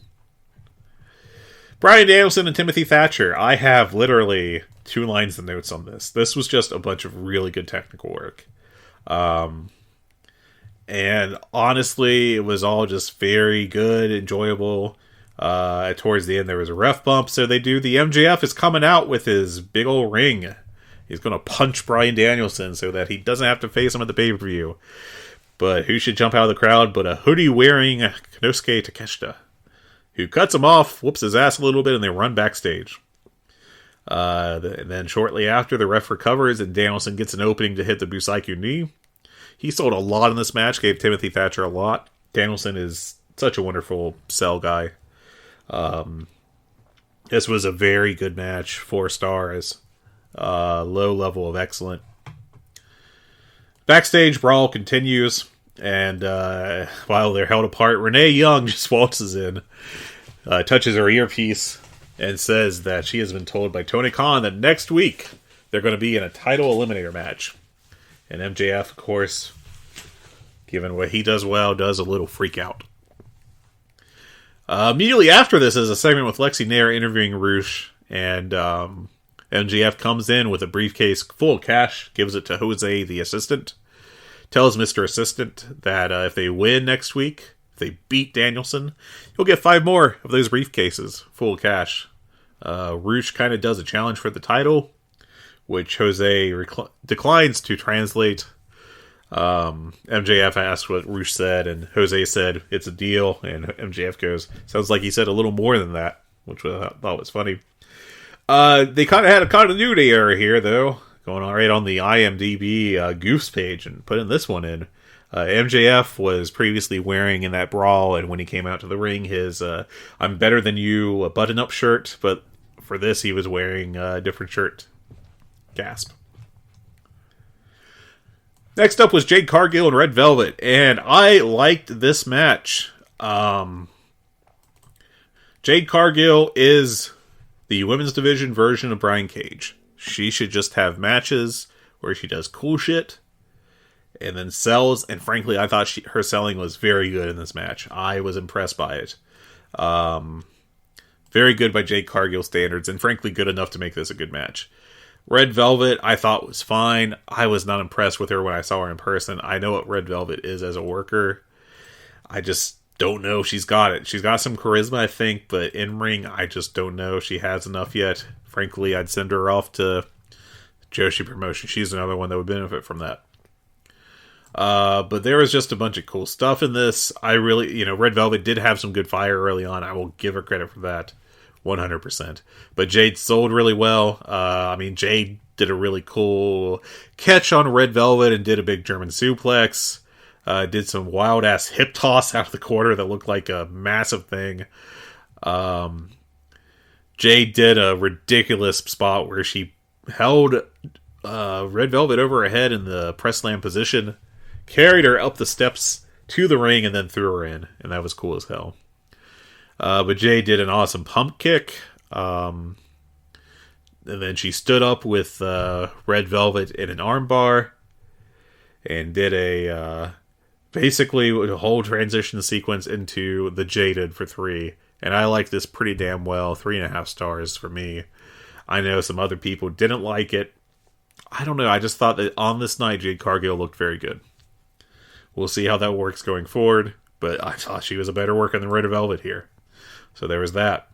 Bryan Danielson and Timothy Thatcher. I have literally 2 lines of notes on this. This was just a bunch of really good technical work. And honestly, it was all just very good, enjoyable. Towards the end, there was a ref bump, so the MJF is coming out with his big old ring. He's going to punch Bryan Danielson so that he doesn't have to face him at the pay-per-view. But who should jump out of the crowd but a hoodie-wearing Konosuke Takeshita, who cuts him off, whoops his ass a little bit, and they run backstage. And then shortly after, the ref recovers, and Danielson gets an opening to hit the Busaiku knee. He sold a lot in this match, gave Timothy Thatcher a lot. Danielson is such a wonderful sell guy. This was a very good match, 4 stars. Low level of excellent. Backstage brawl continues, and while they're held apart, Renee Young just waltzes in, touches her earpiece, and says that she has been told by Tony Khan that next week they're going to be in a title eliminator match. And MJF, of course, given what he does well, does a little freak out. Immediately after this is a segment with Lexi Nair interviewing Roosh, and MJF comes in with a briefcase full of cash, gives it to Jose, the assistant, tells Mr. Assistant that if they win next week, if they beat Danielson, he'll get 5 more of those briefcases full of cash. Roosh kind of does a challenge for the title, which Jose declines to translate. MJF asked what Roosh said, and Jose said, it's a deal, and MJF goes, sounds like he said a little more than that, which I thought was funny. They kind of had a continuity error here, though, going on right on the IMDb Goofs page, and putting this one in. MJF was previously wearing in that brawl, and when he came out to the ring, his I'm better than you button-up shirt, but for this he was wearing a different shirt. Gasp. Next up was Jade Cargill and Red Velvet, and I liked this match. Jade Cargill is the women's division version of Brian Cage. She should just have matches where she does cool shit and then sells, and frankly, I thought her selling was very good in this match. I was impressed by it. Very good by Jade Cargill standards, and frankly, good enough to make this a good match. Red Velvet, I thought was fine. I was not impressed with her when I saw her in person. I know what Red Velvet is as a worker. I just don't know if she's got it. She's got some charisma, I think, but in-ring, I just don't know if she has enough yet. Frankly, I'd send her off to Joshi Promotion. She's another one that would benefit from that. But there was just a bunch of cool stuff in this. I really, Red Velvet did have some good fire early on. I will give her credit for that. 100%. But Jade sold really well. Jade did a really cool catch on Red Velvet and did a big German suplex. Did some wild-ass hip toss out of the corner that looked like a massive thing. Jade did a ridiculous spot where she held Red Velvet over her head in the press slam position, carried her up the steps to the ring, and then threw her in. And that was cool as hell. But Jade did an awesome pump kick. And then she stood up with Red Velvet in an armbar and did basically a whole transition sequence into the Jaded for 3. And I like this pretty damn well. 3.5 stars for me. I know some other people didn't like it. I don't know. I just thought that on this night, Jade Cargill looked very good. We'll see how that works going forward. But I thought she was a better worker than Red Velvet here. So there was that.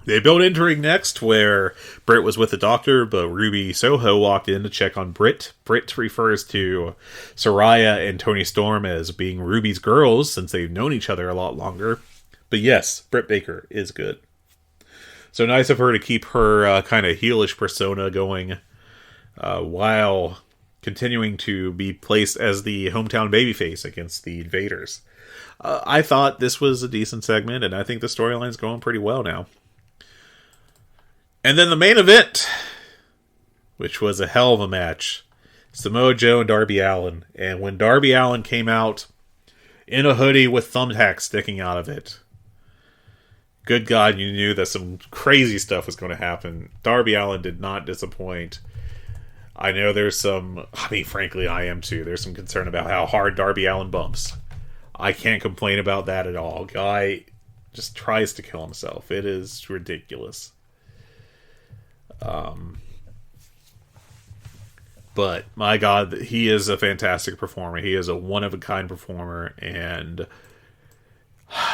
They built into ring next, where Britt was with the doctor, but Ruby Soho walked in to check on Britt. Britt refers to Saraya and Toni Storm as being Ruby's girls, since they've known each other a lot longer. But yes, Britt Baker is good. So nice of her to keep her kind of heelish persona going, while continuing to be placed as the hometown babyface against the Invaders. I thought this was a decent segment, and I think the storyline's going pretty well now. And then the main event, which was a hell of a match. Samoa Joe and Darby Allin. And when Darby Allin came out in a hoodie with thumbtacks sticking out of it, good God, you knew that some crazy stuff was going to happen. Darby Allin did not disappoint. I know there's some, frankly, I am too. There's some concern about how hard Darby Allin bumps. I can't complain about that at all. Guy just tries to kill himself. It is ridiculous. But my God, he is a fantastic performer. He is a one-of-a-kind performer, and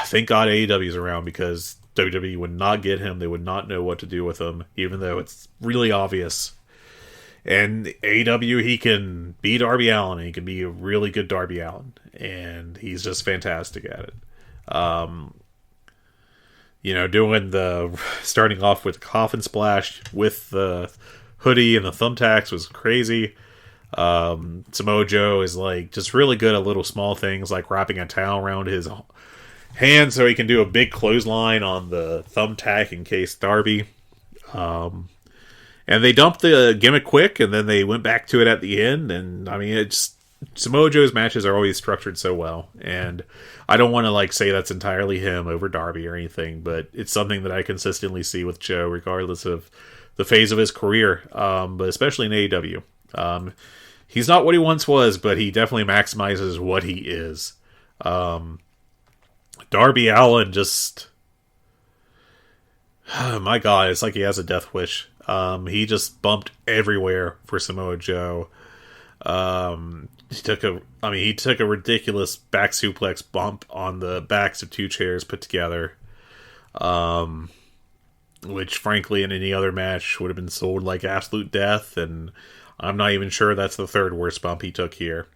thank God AEW is around, because WWE would not get him. They would not know what to do with him, even though it's really obvious. And AEW, he can be Darby Allin, and he can be a really good Darby Allin, and he's just fantastic at it. Doing the starting off with the coffin splash with the hoodie and the thumbtacks was crazy. Samoa Joe is just really good at little small things, like wrapping a towel around his hand so he can do a big clothesline on the thumbtack in case Darby. And they dumped the gimmick quick, and then they went back to it at the end. And Samoa Joe's matches are always structured so well, and I don't want to say that's entirely him over Darby or anything, but it's something that I consistently see with Joe, regardless of the phase of his career, but especially in AEW. He's not what he once was, but he definitely maximizes what he is. Darby Allin just, my God, it's like he has a death wish. He just bumped everywhere for Samoa Joe. He took a ridiculous back suplex bump on the backs of two chairs put together, which frankly in any other match would have been sold like absolute death, and I'm not even sure that's the third worst bump he took here.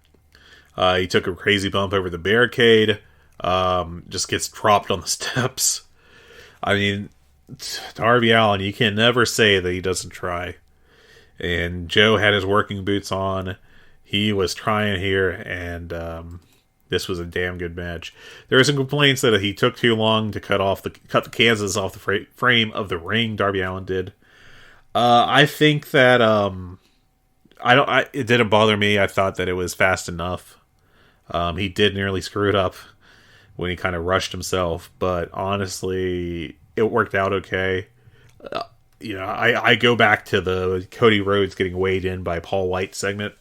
He took a crazy bump over the barricade, just gets dropped on the steps. Darby Allin, you can never say that he doesn't try. And Joe had his working boots on. He was trying here, and this was a damn good match. There are some complaints that he took too long to cut the canvas off the frame of the ring. Darby Allin did. I think that it didn't bother me. I thought that it was fast enough. He did nearly screw it up when he kind of rushed himself, but honestly, it worked out okay. I go back to the Cody Rhodes getting weighed in by Paul White segment,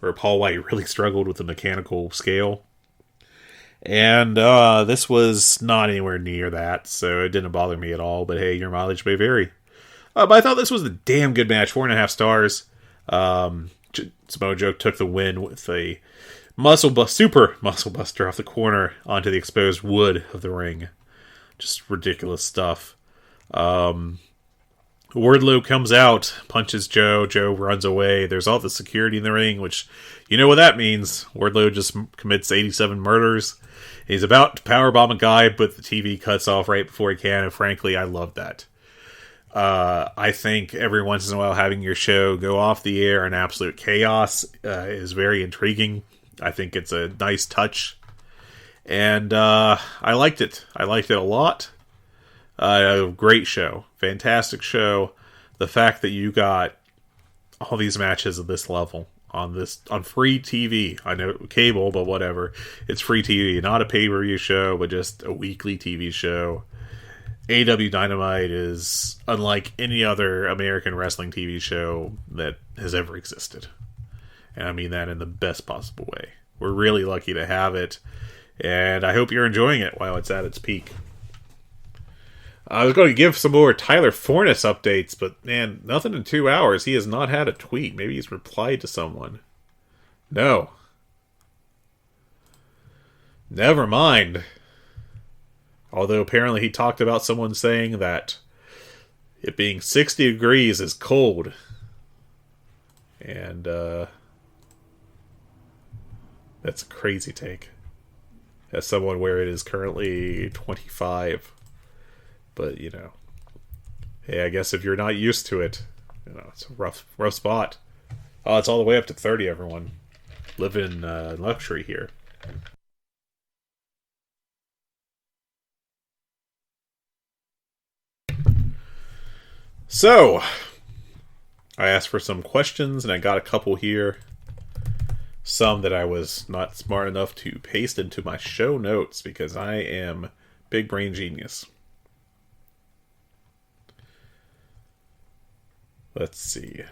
where Paul White really struggled with the mechanical scale. And this was not anywhere near that, so it didn't bother me at all. But hey, your mileage may vary. But I thought this was a damn good match, 4.5 stars. Samoa Joe took the win with a super muscle buster off the corner onto the exposed wood of the ring. Just ridiculous stuff. Wardlow comes out, punches Joe. Joe runs away. There's all the security in the ring, which, you know what that means. Wardlow just commits 87 murders. He's about to powerbomb a guy, but the TV cuts off right before he can, and frankly, I love that. I think every once in a while having your show go off the air in absolute chaos is very intriguing. I think it's a nice touch. And I liked it. I liked it a lot. A great show. Fantastic show. The fact that you got all these matches at this level on free TV. I know cable, but whatever. It's free TV. Not a pay-per-view show, but just a weekly TV show. AEW Dynamite is unlike any other American wrestling TV show that has ever existed. And I mean that in the best possible way. We're really lucky to have it. And I hope you're enjoying it while it's at its peak. I was going to give some more Tyler Fornes updates, but man, nothing in 2 hours. He has not had a tweet. Maybe he's replied to someone. No. Never mind. Although apparently he talked about someone saying that it being 60 degrees is cold. And that's a crazy take. As someone where it is currently 25. But, hey, I guess if you're not used to it, it's a rough spot. Oh, it's all the way up to 30, everyone. Living in luxury here. So, I asked for some questions, and I got a couple here. Some that I was not smart enough to paste into my show notes, because I am big brain genius. Let's see.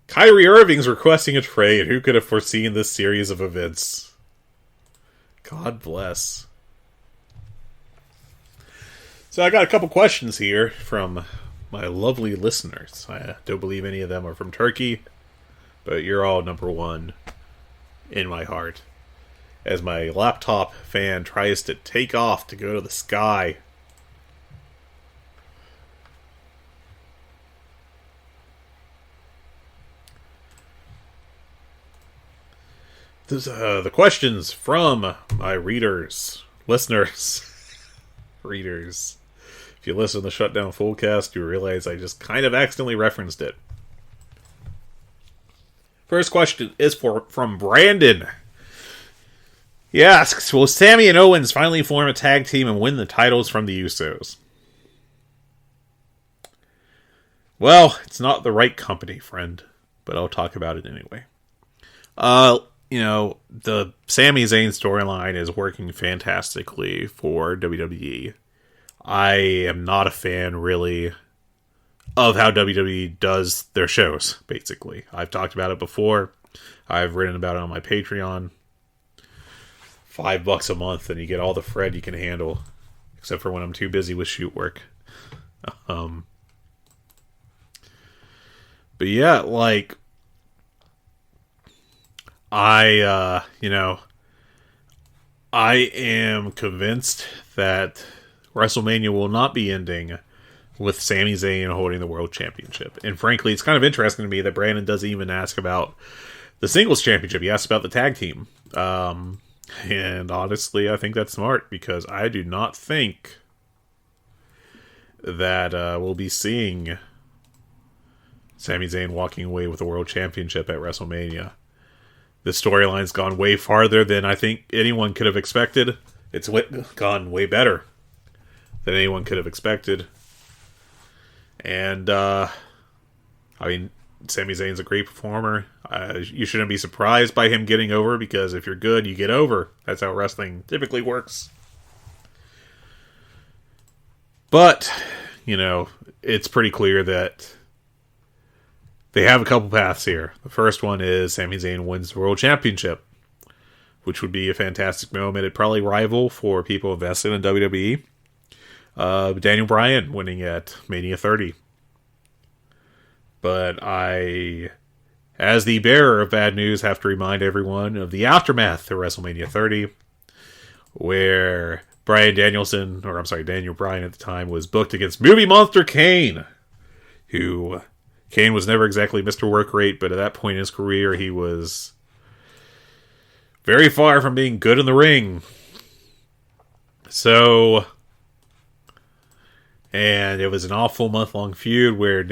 Kyrie Irving's requesting a trade. Who could have foreseen this series of events? God bless. So I got a couple questions here from my lovely listeners. I don't believe any of them are from Turkey, but you're all number one in my heart. As my laptop fan tries to take off to go to the sky. The questions from my listeners. Readers. If you listen to the Shutdown Fullcast, you realize I just kind of accidentally referenced it. First question is from Brandon. He asks, will Sami and Owens finally form a tag team and win the titles from the Usos? Well, it's not the right company, friend, but I'll talk about it anyway. The Sami Zayn storyline is working fantastically for WWE. I am not a fan, really, of how WWE does their shows, basically. I've talked about it before. I've written about it on my Patreon. $5 a month, and you get all the Fred you can handle, except for when I'm too busy with shoot work. But yeah, I am convinced that WrestleMania will not be ending with Sami Zayn holding the World Championship. And frankly, it's kind of interesting to me that Brandon doesn't even ask about the Singles Championship. He asks about the tag team. And honestly, I think that's smart, because I do not think that we'll be seeing Sami Zayn walking away with the World Championship at WrestleMania. The storyline's gone way farther than I think anyone could have expected. It's gone way better than anyone could have expected. And, Sami Zayn's a great performer. You shouldn't be surprised by him getting over, because if you're good, you get over. That's how wrestling typically works. But, it's pretty clear that they have a couple paths here. The first one is Sami Zayn wins the World Championship, which would be a fantastic moment. It'd probably rival, for people invested in WWE, Daniel Bryan winning at Mania 30. But I, as the bearer of bad news, have to remind everyone of the aftermath of WrestleMania 30, where Daniel Bryan at the time was booked against movie monster Kane, who Kane was never exactly Mr. Work Rate, but at that point in his career, he was very far from being good in the ring. And it was an awful month-long feud where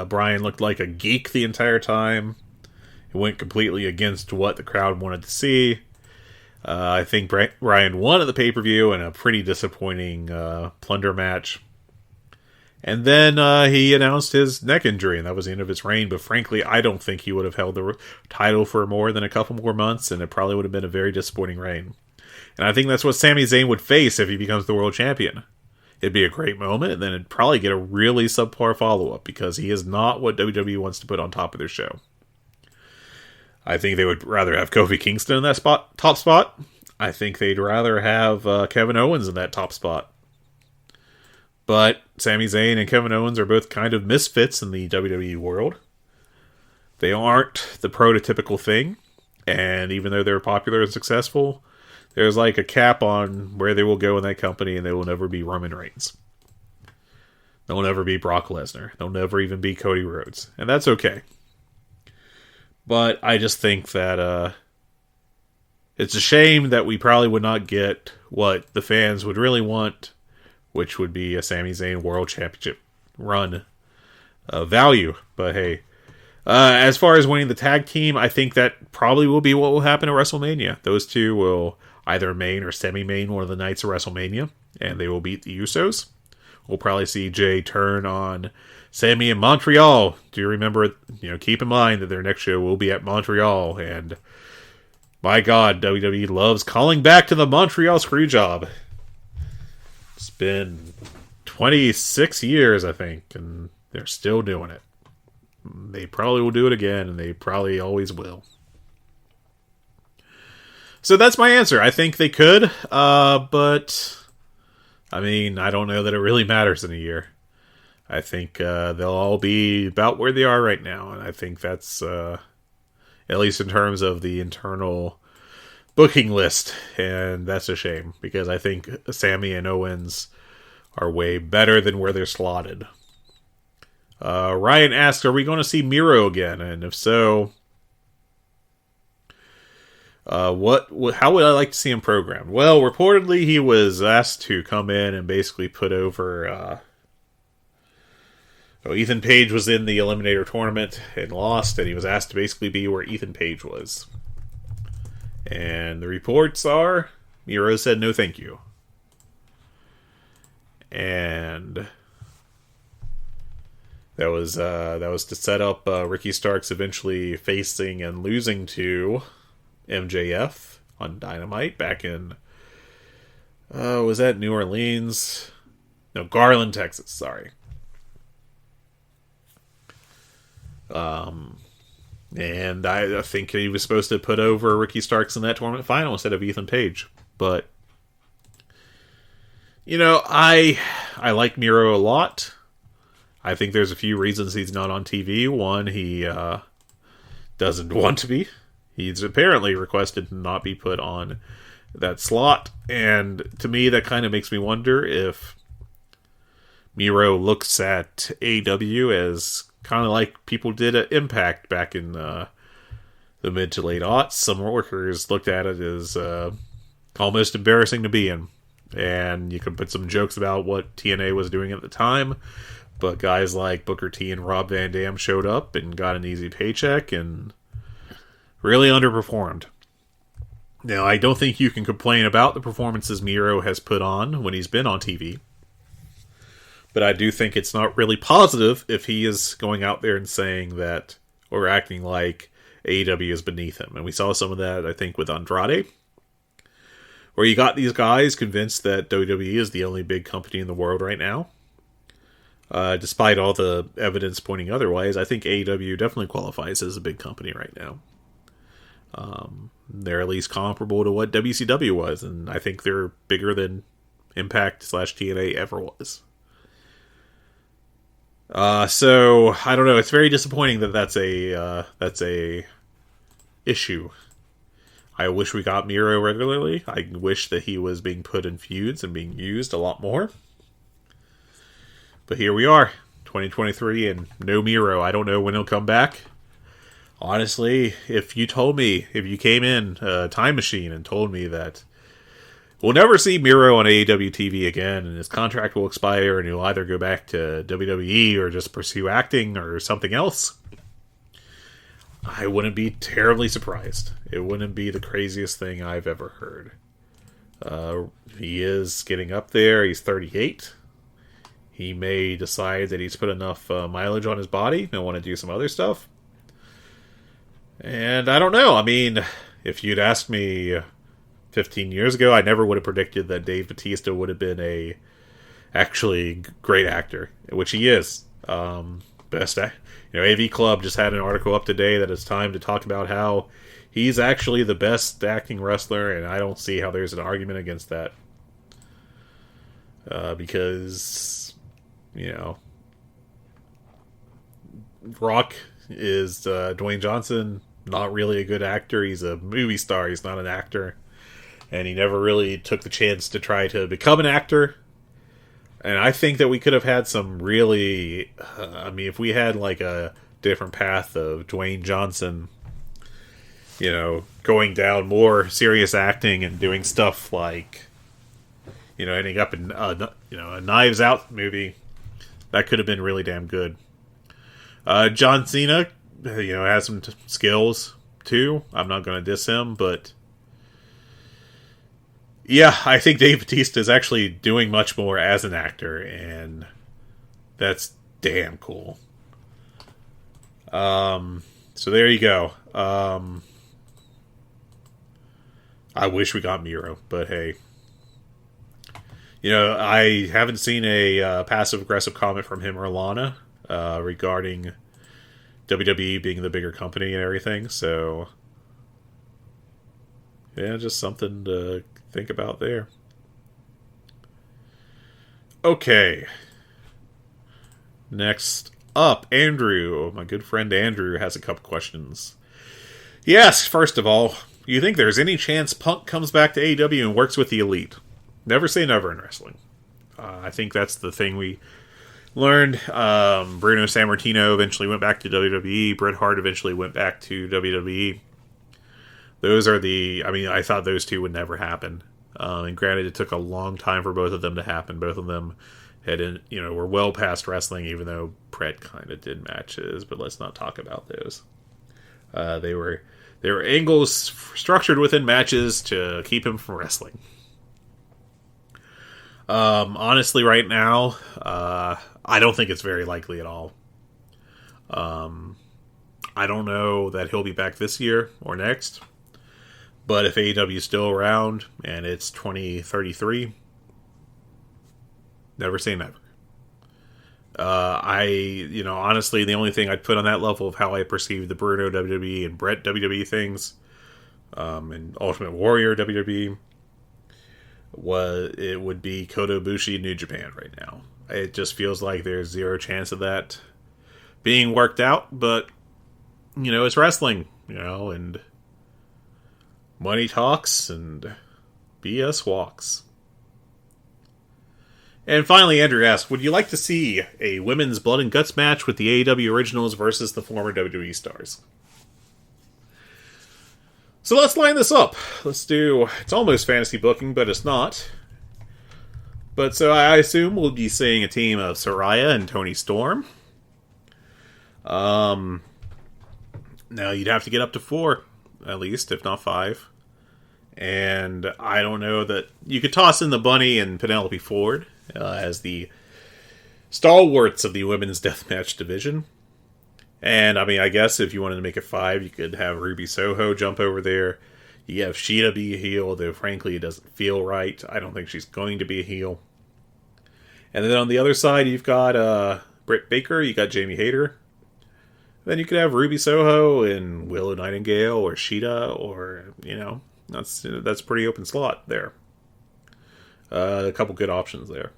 Bryan looked like a geek the entire time. It went completely against what the crowd wanted to see. I think Bryan won at the pay-per-view in a pretty disappointing plunder match. And then he announced his neck injury, and that was the end of his reign. But frankly, I don't think he would have held the title for more than a couple more months, and it probably would have been a very disappointing reign. And I think that's what Sami Zayn would face if he becomes the world champion. It'd be a great moment, and then it'd probably get a really subpar follow-up, because he is not what WWE wants to put on top of their show. I think they would rather have Kofi Kingston in that top spot. I think they'd rather have Kevin Owens in that top spot. But Sami Zayn and Kevin Owens are both kind of misfits in the WWE world. They aren't the prototypical thing, and even though they're popular and successful, there's like a cap on where they will go in that company, and they will never be Roman Reigns. They'll never be Brock Lesnar. They'll never even be Cody Rhodes. And that's okay. But I just think that it's a shame that we probably would not get what the fans would really want, which would be a Sami Zayn World Championship run value. But hey, as far as winning the tag team, I think that probably will be what will happen at WrestleMania. Those two will either main or semi-main one of the nights of WrestleMania, and they will beat the Usos. We'll probably see Jay turn on Sami in Montreal. Do you remember, keep in mind that their next show will be at Montreal, and my God, WWE loves calling back to the Montreal Screwjob. It's been 26 years, I think, and they're still doing it. They probably will do it again, and they probably always will. So that's my answer. I think they could, but I don't know that it really matters in a year. I think they'll all be about where they are right now, and I think that's, at least in terms of the internal booking list, and that's a shame, because I think Sami and Owens are way better than where they're slotted. Ryan asked, are we going to see Miro again? And if so, how would I like to see him programmed? Well, reportedly he was asked to come in and basically put over... Ethan Page was in the Eliminator tournament and lost, and he was asked to basically be where Ethan Page was. And the reports are, Miro said no thank you. And that was to set up Ricky Starks eventually facing and losing to MJF on Dynamite back in, was that New Orleans? No, Garland, Texas, sorry. And I think he was supposed to put over Ricky Starks in that tournament final instead of Ethan Page. But, I like Miro a lot. I think there's a few reasons he's not on TV. One, he doesn't want to be. He's apparently requested to not be put on that slot. And to me, that kind of makes me wonder if Miro looks at AEW as kind of like people did at Impact back in the mid to late aughts. Some workers looked at it as almost embarrassing to be in. And you can put some jokes about what TNA was doing at the time. But guys like Booker T and Rob Van Dam showed up and got an easy paycheck and really underperformed. Now, I don't think you can complain about the performances Miro has put on when he's been on TV. But I do think it's not really positive if he is going out there and saying that, or acting like AEW is beneath him. And we saw some of that, I think, with Andrade, where you got these guys convinced that WWE is the only big company in the world right now. Despite all the evidence pointing otherwise, I think AEW definitely qualifies as a big company right now. They're at least comparable to what WCW was, and I think they're bigger than Impact/TNA ever was. So I don't know. It's very disappointing that that's a issue. I wish we got Miro regularly. I wish that he was being put in feuds and being used a lot more. But here we are, 2023, and no Miro. I don't know when he'll come back. Honestly, if you came in a time machine and told me that we'll never see Miro on AEW TV again, and his contract will expire, and he'll either go back to WWE or just pursue acting or something else, I wouldn't be terribly surprised. It wouldn't be the craziest thing I've ever heard. He is getting up there. He's 38. He may decide that he's put enough mileage on his body and want to do some other stuff. And I don't know. I mean, if you'd asked me 15 years ago, I never would have predicted that Dave Bautista would have been a actually great actor, which he is. AV Club just had an article up today that it's time to talk about how he's actually the best acting wrestler, and I don't see how there's an argument against that. Because, Rock is Dwayne Johnson, not really a good actor. He's a movie star. He's not an actor. and he never really took the chance to try to become an actor. And I think that we could have had some really, if we had like a different path of Dwayne Johnson, going down more serious acting and doing stuff like, ending up in, a Knives Out movie, that could have been really damn good. John Cena, has some skills too. I'm not going to diss him, but yeah, I think Dave Bautista is actually doing much more as an actor, and that's damn cool. So there you go. I wish we got Miro, but hey. I haven't seen a passive-aggressive comment from him or Lana regarding WWE being the bigger company and everything, so yeah, just something to think about there. Okay. Next up, Andrew. My good friend Andrew has a couple questions. Yes, first of all, you think there's any chance Punk comes back to AEW and works with the Elite? Never say never in wrestling. I think that's the thing we learned. Bruno Sammartino eventually went back to WWE. Bret Hart eventually went back to WWE. Those are I thought those two would never happen. And granted, it took a long time for both of them to happen. Both of them were well past wrestling, even though Bret kind of did matches. But let's not talk about those. They were angles structured within matches to keep him from wrestling. Honestly, right now, I don't think it's very likely at all. I don't know that he'll be back this year or next. But if AEW is still around and it's 2033, never say never. Honestly, the only thing I'd put on that level of how I perceive the Bruno WWE and Bret WWE things, and Ultimate Warrior WWE, would be Kota Ibushi New Japan right now. It just feels like there's zero chance of that being worked out, but, it's wrestling, and money talks and BS walks. And finally, Andrew asks, would you like to see a women's blood and guts match with the AEW originals versus the former WWE stars? So let's line this up. It's almost fantasy booking, but it's not. But so I assume we'll be seeing a team of Saraya and Toni Storm. Now you'd have to get up to 4, at least, if not 5. And I don't know that you could toss in the Bunny and Penelope Ford as the stalwarts of the women's deathmatch division. And, I guess if you wanted to make it 5, you could have Ruby Soho jump over there. You have Sheeta be a heel, though frankly it doesn't feel right. I don't think she's going to be a heel. And then on the other side, you've got Britt Baker, you got Jamie Hayter. Then you could have Ruby Soho and Willow Nightingale or Sheeta, or, that's pretty open slot there. A couple good options there.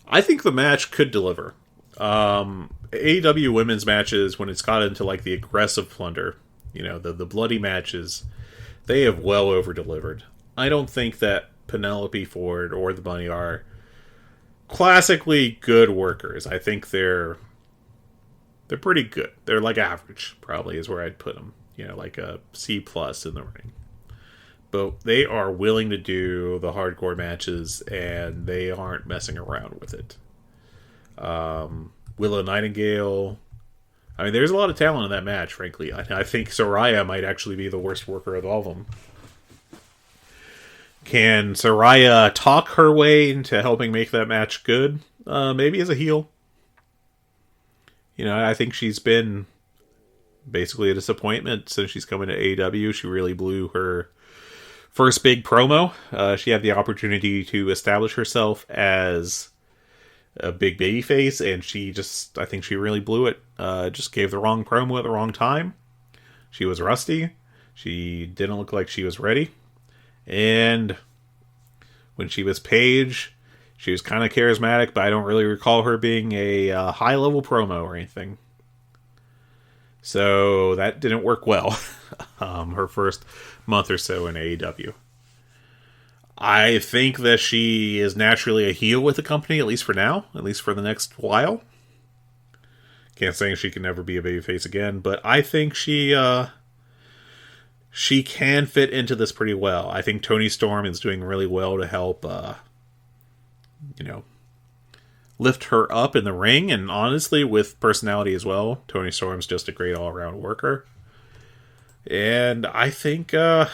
I think the match could deliver. AEW women's matches, when it's got into like the aggressive plunder, the bloody matches, they have well over-delivered. I don't think that Penelope Ford or the Bunny are classically good workers. I think they're pretty good. They're like average, probably, is where I'd put them. Like a C+ in the ring. But they are willing to do the hardcore matches, and they aren't messing around with it. Willow Nightingale. There's a lot of talent in that match, frankly. I think Saraya might actually be the worst worker of all of them. Can Saraya talk her way into helping make that match good? Maybe as a heel. I think she's been basically a disappointment since she's coming to AEW. She really blew her first big promo. She had the opportunity to establish herself as a big baby face, and I think she really blew it. Just gave the wrong promo at the wrong time. She was rusty. She didn't look like she was ready. And when she was Paige, she was kind of charismatic, but I don't really recall her being a high-level promo or anything. So that didn't work well. Her first month or so in AEW. I think that she is naturally a heel with the company, at least for now, at least for the next while. Can't say she can never be a babyface again, but I think she can fit into this pretty well. I think Toni Storm is doing really well to help, lift her up in the ring, and honestly, with personality as well. Toni Storm's just a great all-around worker. And I think, it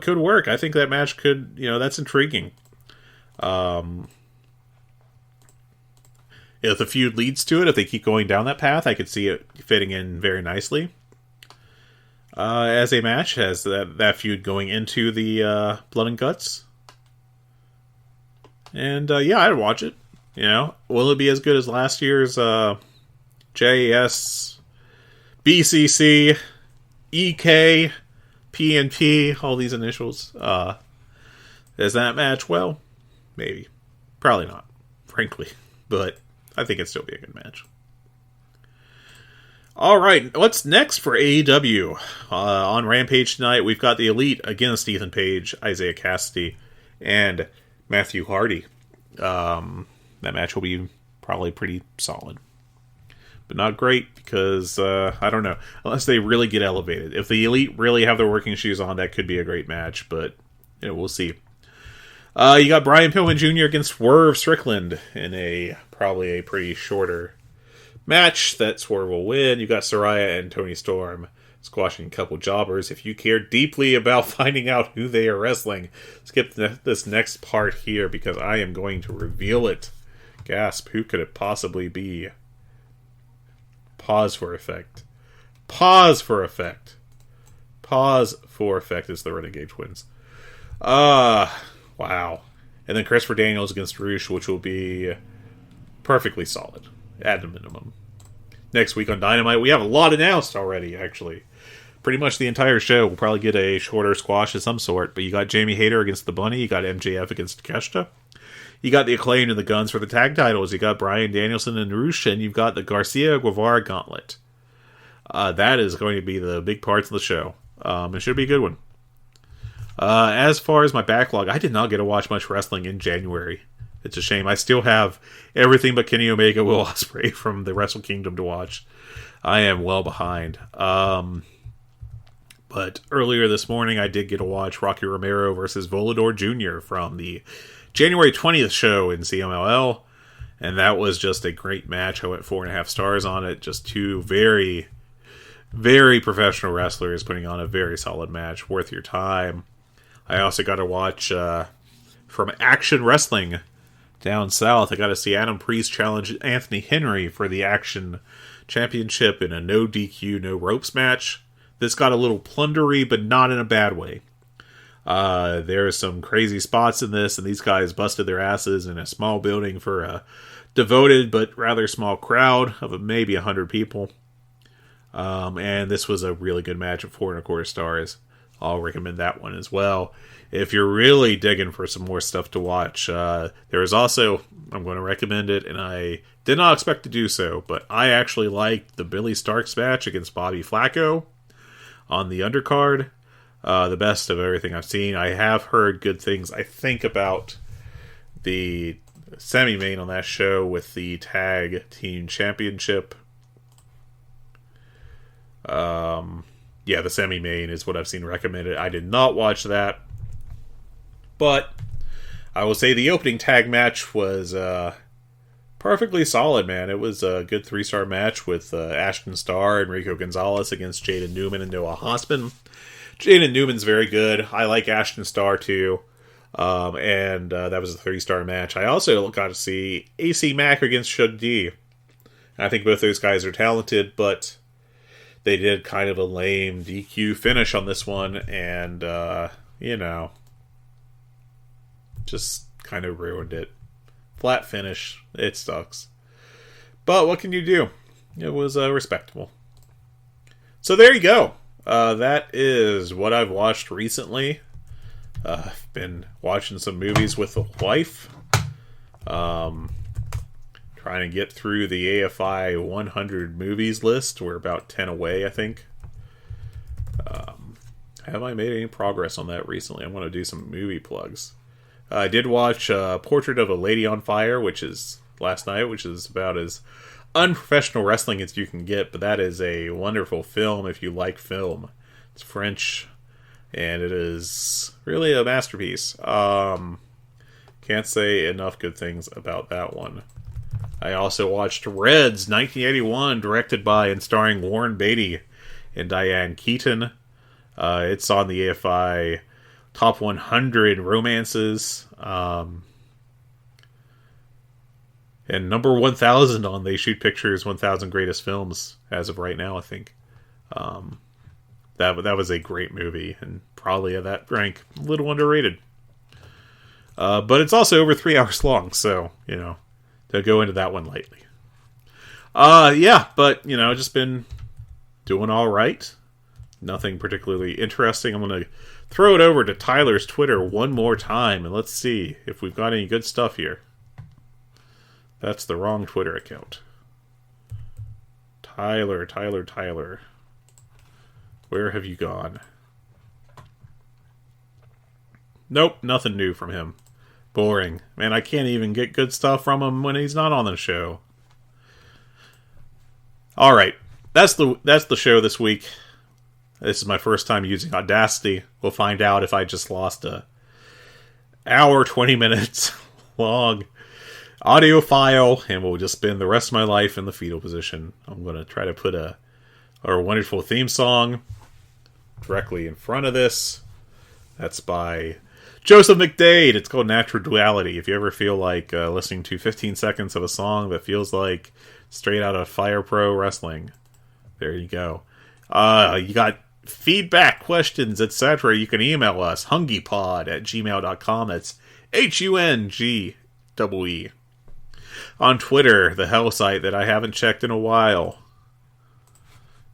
could work. I think that match could, that's intriguing. If the feud leads to it, if they keep going down that path, I could see it fitting in very nicely. As a match, as that feud going into the Blood and Guts. And, I'd watch it. Will it be as good as last year's JS, BCC, EK, PNP, all these initials? Is that match? Well, maybe. Probably not, frankly. But I think it'd still be a good match. Alright, what's next for AEW? On Rampage tonight, we've got the Elite against Ethan Page, Isaiah Cassidy, and Matthew Hardy. That match will be probably pretty solid. But not great because, I don't know, unless they really get elevated. If the Elite really have their working shoes on, that could be a great match, but we'll see. You got Brian Pillman Jr. against Swerve Strickland in probably a pretty shorter match that Swerve will win. You got Saraya and Toni Storm squashing a couple jobbers. If you care deeply about finding out who they are wrestling, skip this next part here because I am going to reveal it. Gasp, who could it possibly be? Pause for effect. Pause for effect. Pause for effect is the Renegade Twins. Wow. And then Christopher Daniels against Roosh, which will be perfectly solid, at a minimum. Next week on Dynamite, we have a lot announced already, actually. Pretty much the entire show. We'll probably get a shorter squash of some sort, but you got Jamie Hayter against the Bunny, you got MJF against Takeshita, you got the Acclaimed and the Guns for the tag titles, you got Bryan Danielson and Roosh, and you've got the Garcia Guevara Gauntlet. That is going to be the big parts of the show. It should be a good one. As far as my backlog, I did not get to watch much wrestling in January. It's a shame. I still have everything but Kenny Omega, Will Ospreay from the Wrestle Kingdom to watch. I am well behind. But earlier this morning, I did get to watch Rocky Romero versus Volador Jr. from the January 20th show in CMLL. And that was just a great match. I went 4.5 stars on it. Just two very, very professional wrestlers putting on a very solid match. Worth your time. I also got to watch from Action Wrestling down south. I got to see Adam Priest challenge Anthony Henry for the Action Championship in a no DQ, no ropes match. This got a little plundery, but not in a bad way. There are some crazy spots in this, and these guys busted their asses in a small building for a devoted but rather small crowd of maybe 100 people. And this was a really good match at 4.25 stars. I'll recommend that one as well. If you're really digging for some more stuff to watch, there is also, I'm going to recommend it, and I did not expect to do so, but I actually liked the Billy Starks match against Bobby Flacco on the undercard. The best of everything I've seen. I have heard good things, I think, about the semi-main on that show with the Tag Team Championship. The semi-main is what I've seen recommended. I did not watch that. But I will say the opening tag match was perfectly solid, man. It was a good 3-star match with Ashton Starr and Rico Gonzalez against Jaden Newman and Noah Hossman. Jaden Newman's very good. I like Ashton Starr, too. And that was a 3-star match. I also got to see AC Mack against Shug D. I think both those guys are talented, but they did kind of a lame DQ finish on this one, and, just kind of ruined it. Flat finish. It sucks. But what can you do? It was respectable. So there you go. That is what I've watched recently. I've been watching some movies with the wife. Trying to get through the AFI 100 movies list. We're about 10 away, I think. Have I made any progress on that recently? I'm going to do some movie plugs. I did watch Portrait of a Lady on Fire, which is last night, which is about as unprofessional wrestling as you can get, but that is a wonderful film if you like film. It's French, and it is really a masterpiece. Can't say enough good things about that one. I also watched Reds 1981, directed by and starring Warren Beatty and Diane Keaton. It's on the AFI Top 100 Romances. And number 1,000 on They Shoot Pictures 1,000 Greatest Films as of right now, I think. That was a great movie, and probably at that rank, a little underrated. But it's also over 3 hours long, so, don't go into that one lightly. But, just been doing all right. Nothing particularly interesting. I'm going to throw it over to Tyler's Twitter one more time, and let's see if we've got any good stuff here. That's the wrong Twitter account. Tyler. Where have you gone? Nope, nothing new from him. Boring. Man, I can't even get good stuff from him when he's not on the show. Alright, that's the show this week. This is my first time using Audacity. We'll find out if I just lost a hour, 20 minutes long audio file, and we'll just spend the rest of my life in the fetal position. I'm going to try to put our wonderful theme song directly in front of this. That's by Joseph McDade. It's called Natural Duality. If you ever feel like listening to 15 seconds of a song that feels like straight out of Fire Pro Wrestling, there you go. You got feedback, questions, etc. You can email us, hungeepod@gmail.com. That's HUNGEE. On Twitter, the hell site that I haven't checked in a while.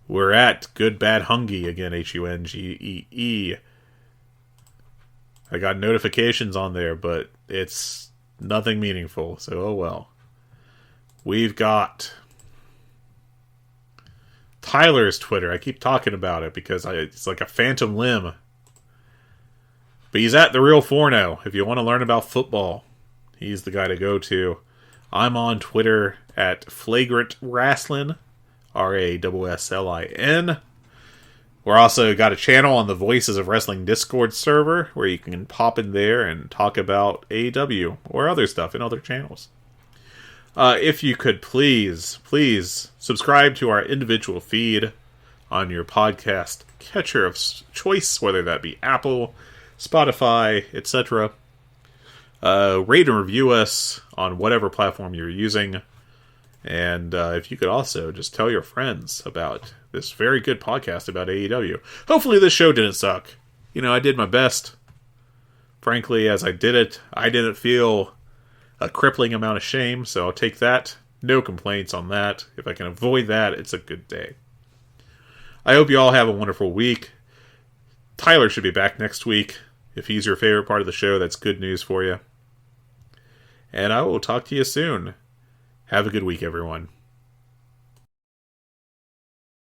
We're at Good Bad Hungee, again, HUNGEE. I got notifications on there, but it's nothing meaningful, so oh well. We've got Tyler's Twitter. I keep talking about it because it's like a phantom limb. But he's at The Real Forno if you want to learn about football. He's the guy to go to. I'm on Twitter at Flagrant Wrasslin, RASSLIN. We're also got a channel on the Voices of Wrestling Discord server where you can pop in there and talk about AEW or other stuff in other channels. If you could please subscribe to our individual feed on your podcast catcher of choice, whether that be Apple, Spotify, etc. Rate and review us on whatever platform you're using. And if you could also just tell your friends about this very good podcast about AEW. Hopefully this show didn't suck. I did my best. Frankly, as I did it, I didn't feel a crippling amount of shame, so I'll take that. No complaints on that. If I can avoid that, it's a good day. I hope you all have a wonderful week. Tyler should be back next week. If he's your favorite part of the show, that's good news for you. And I will talk to you soon. Have a good week, everyone.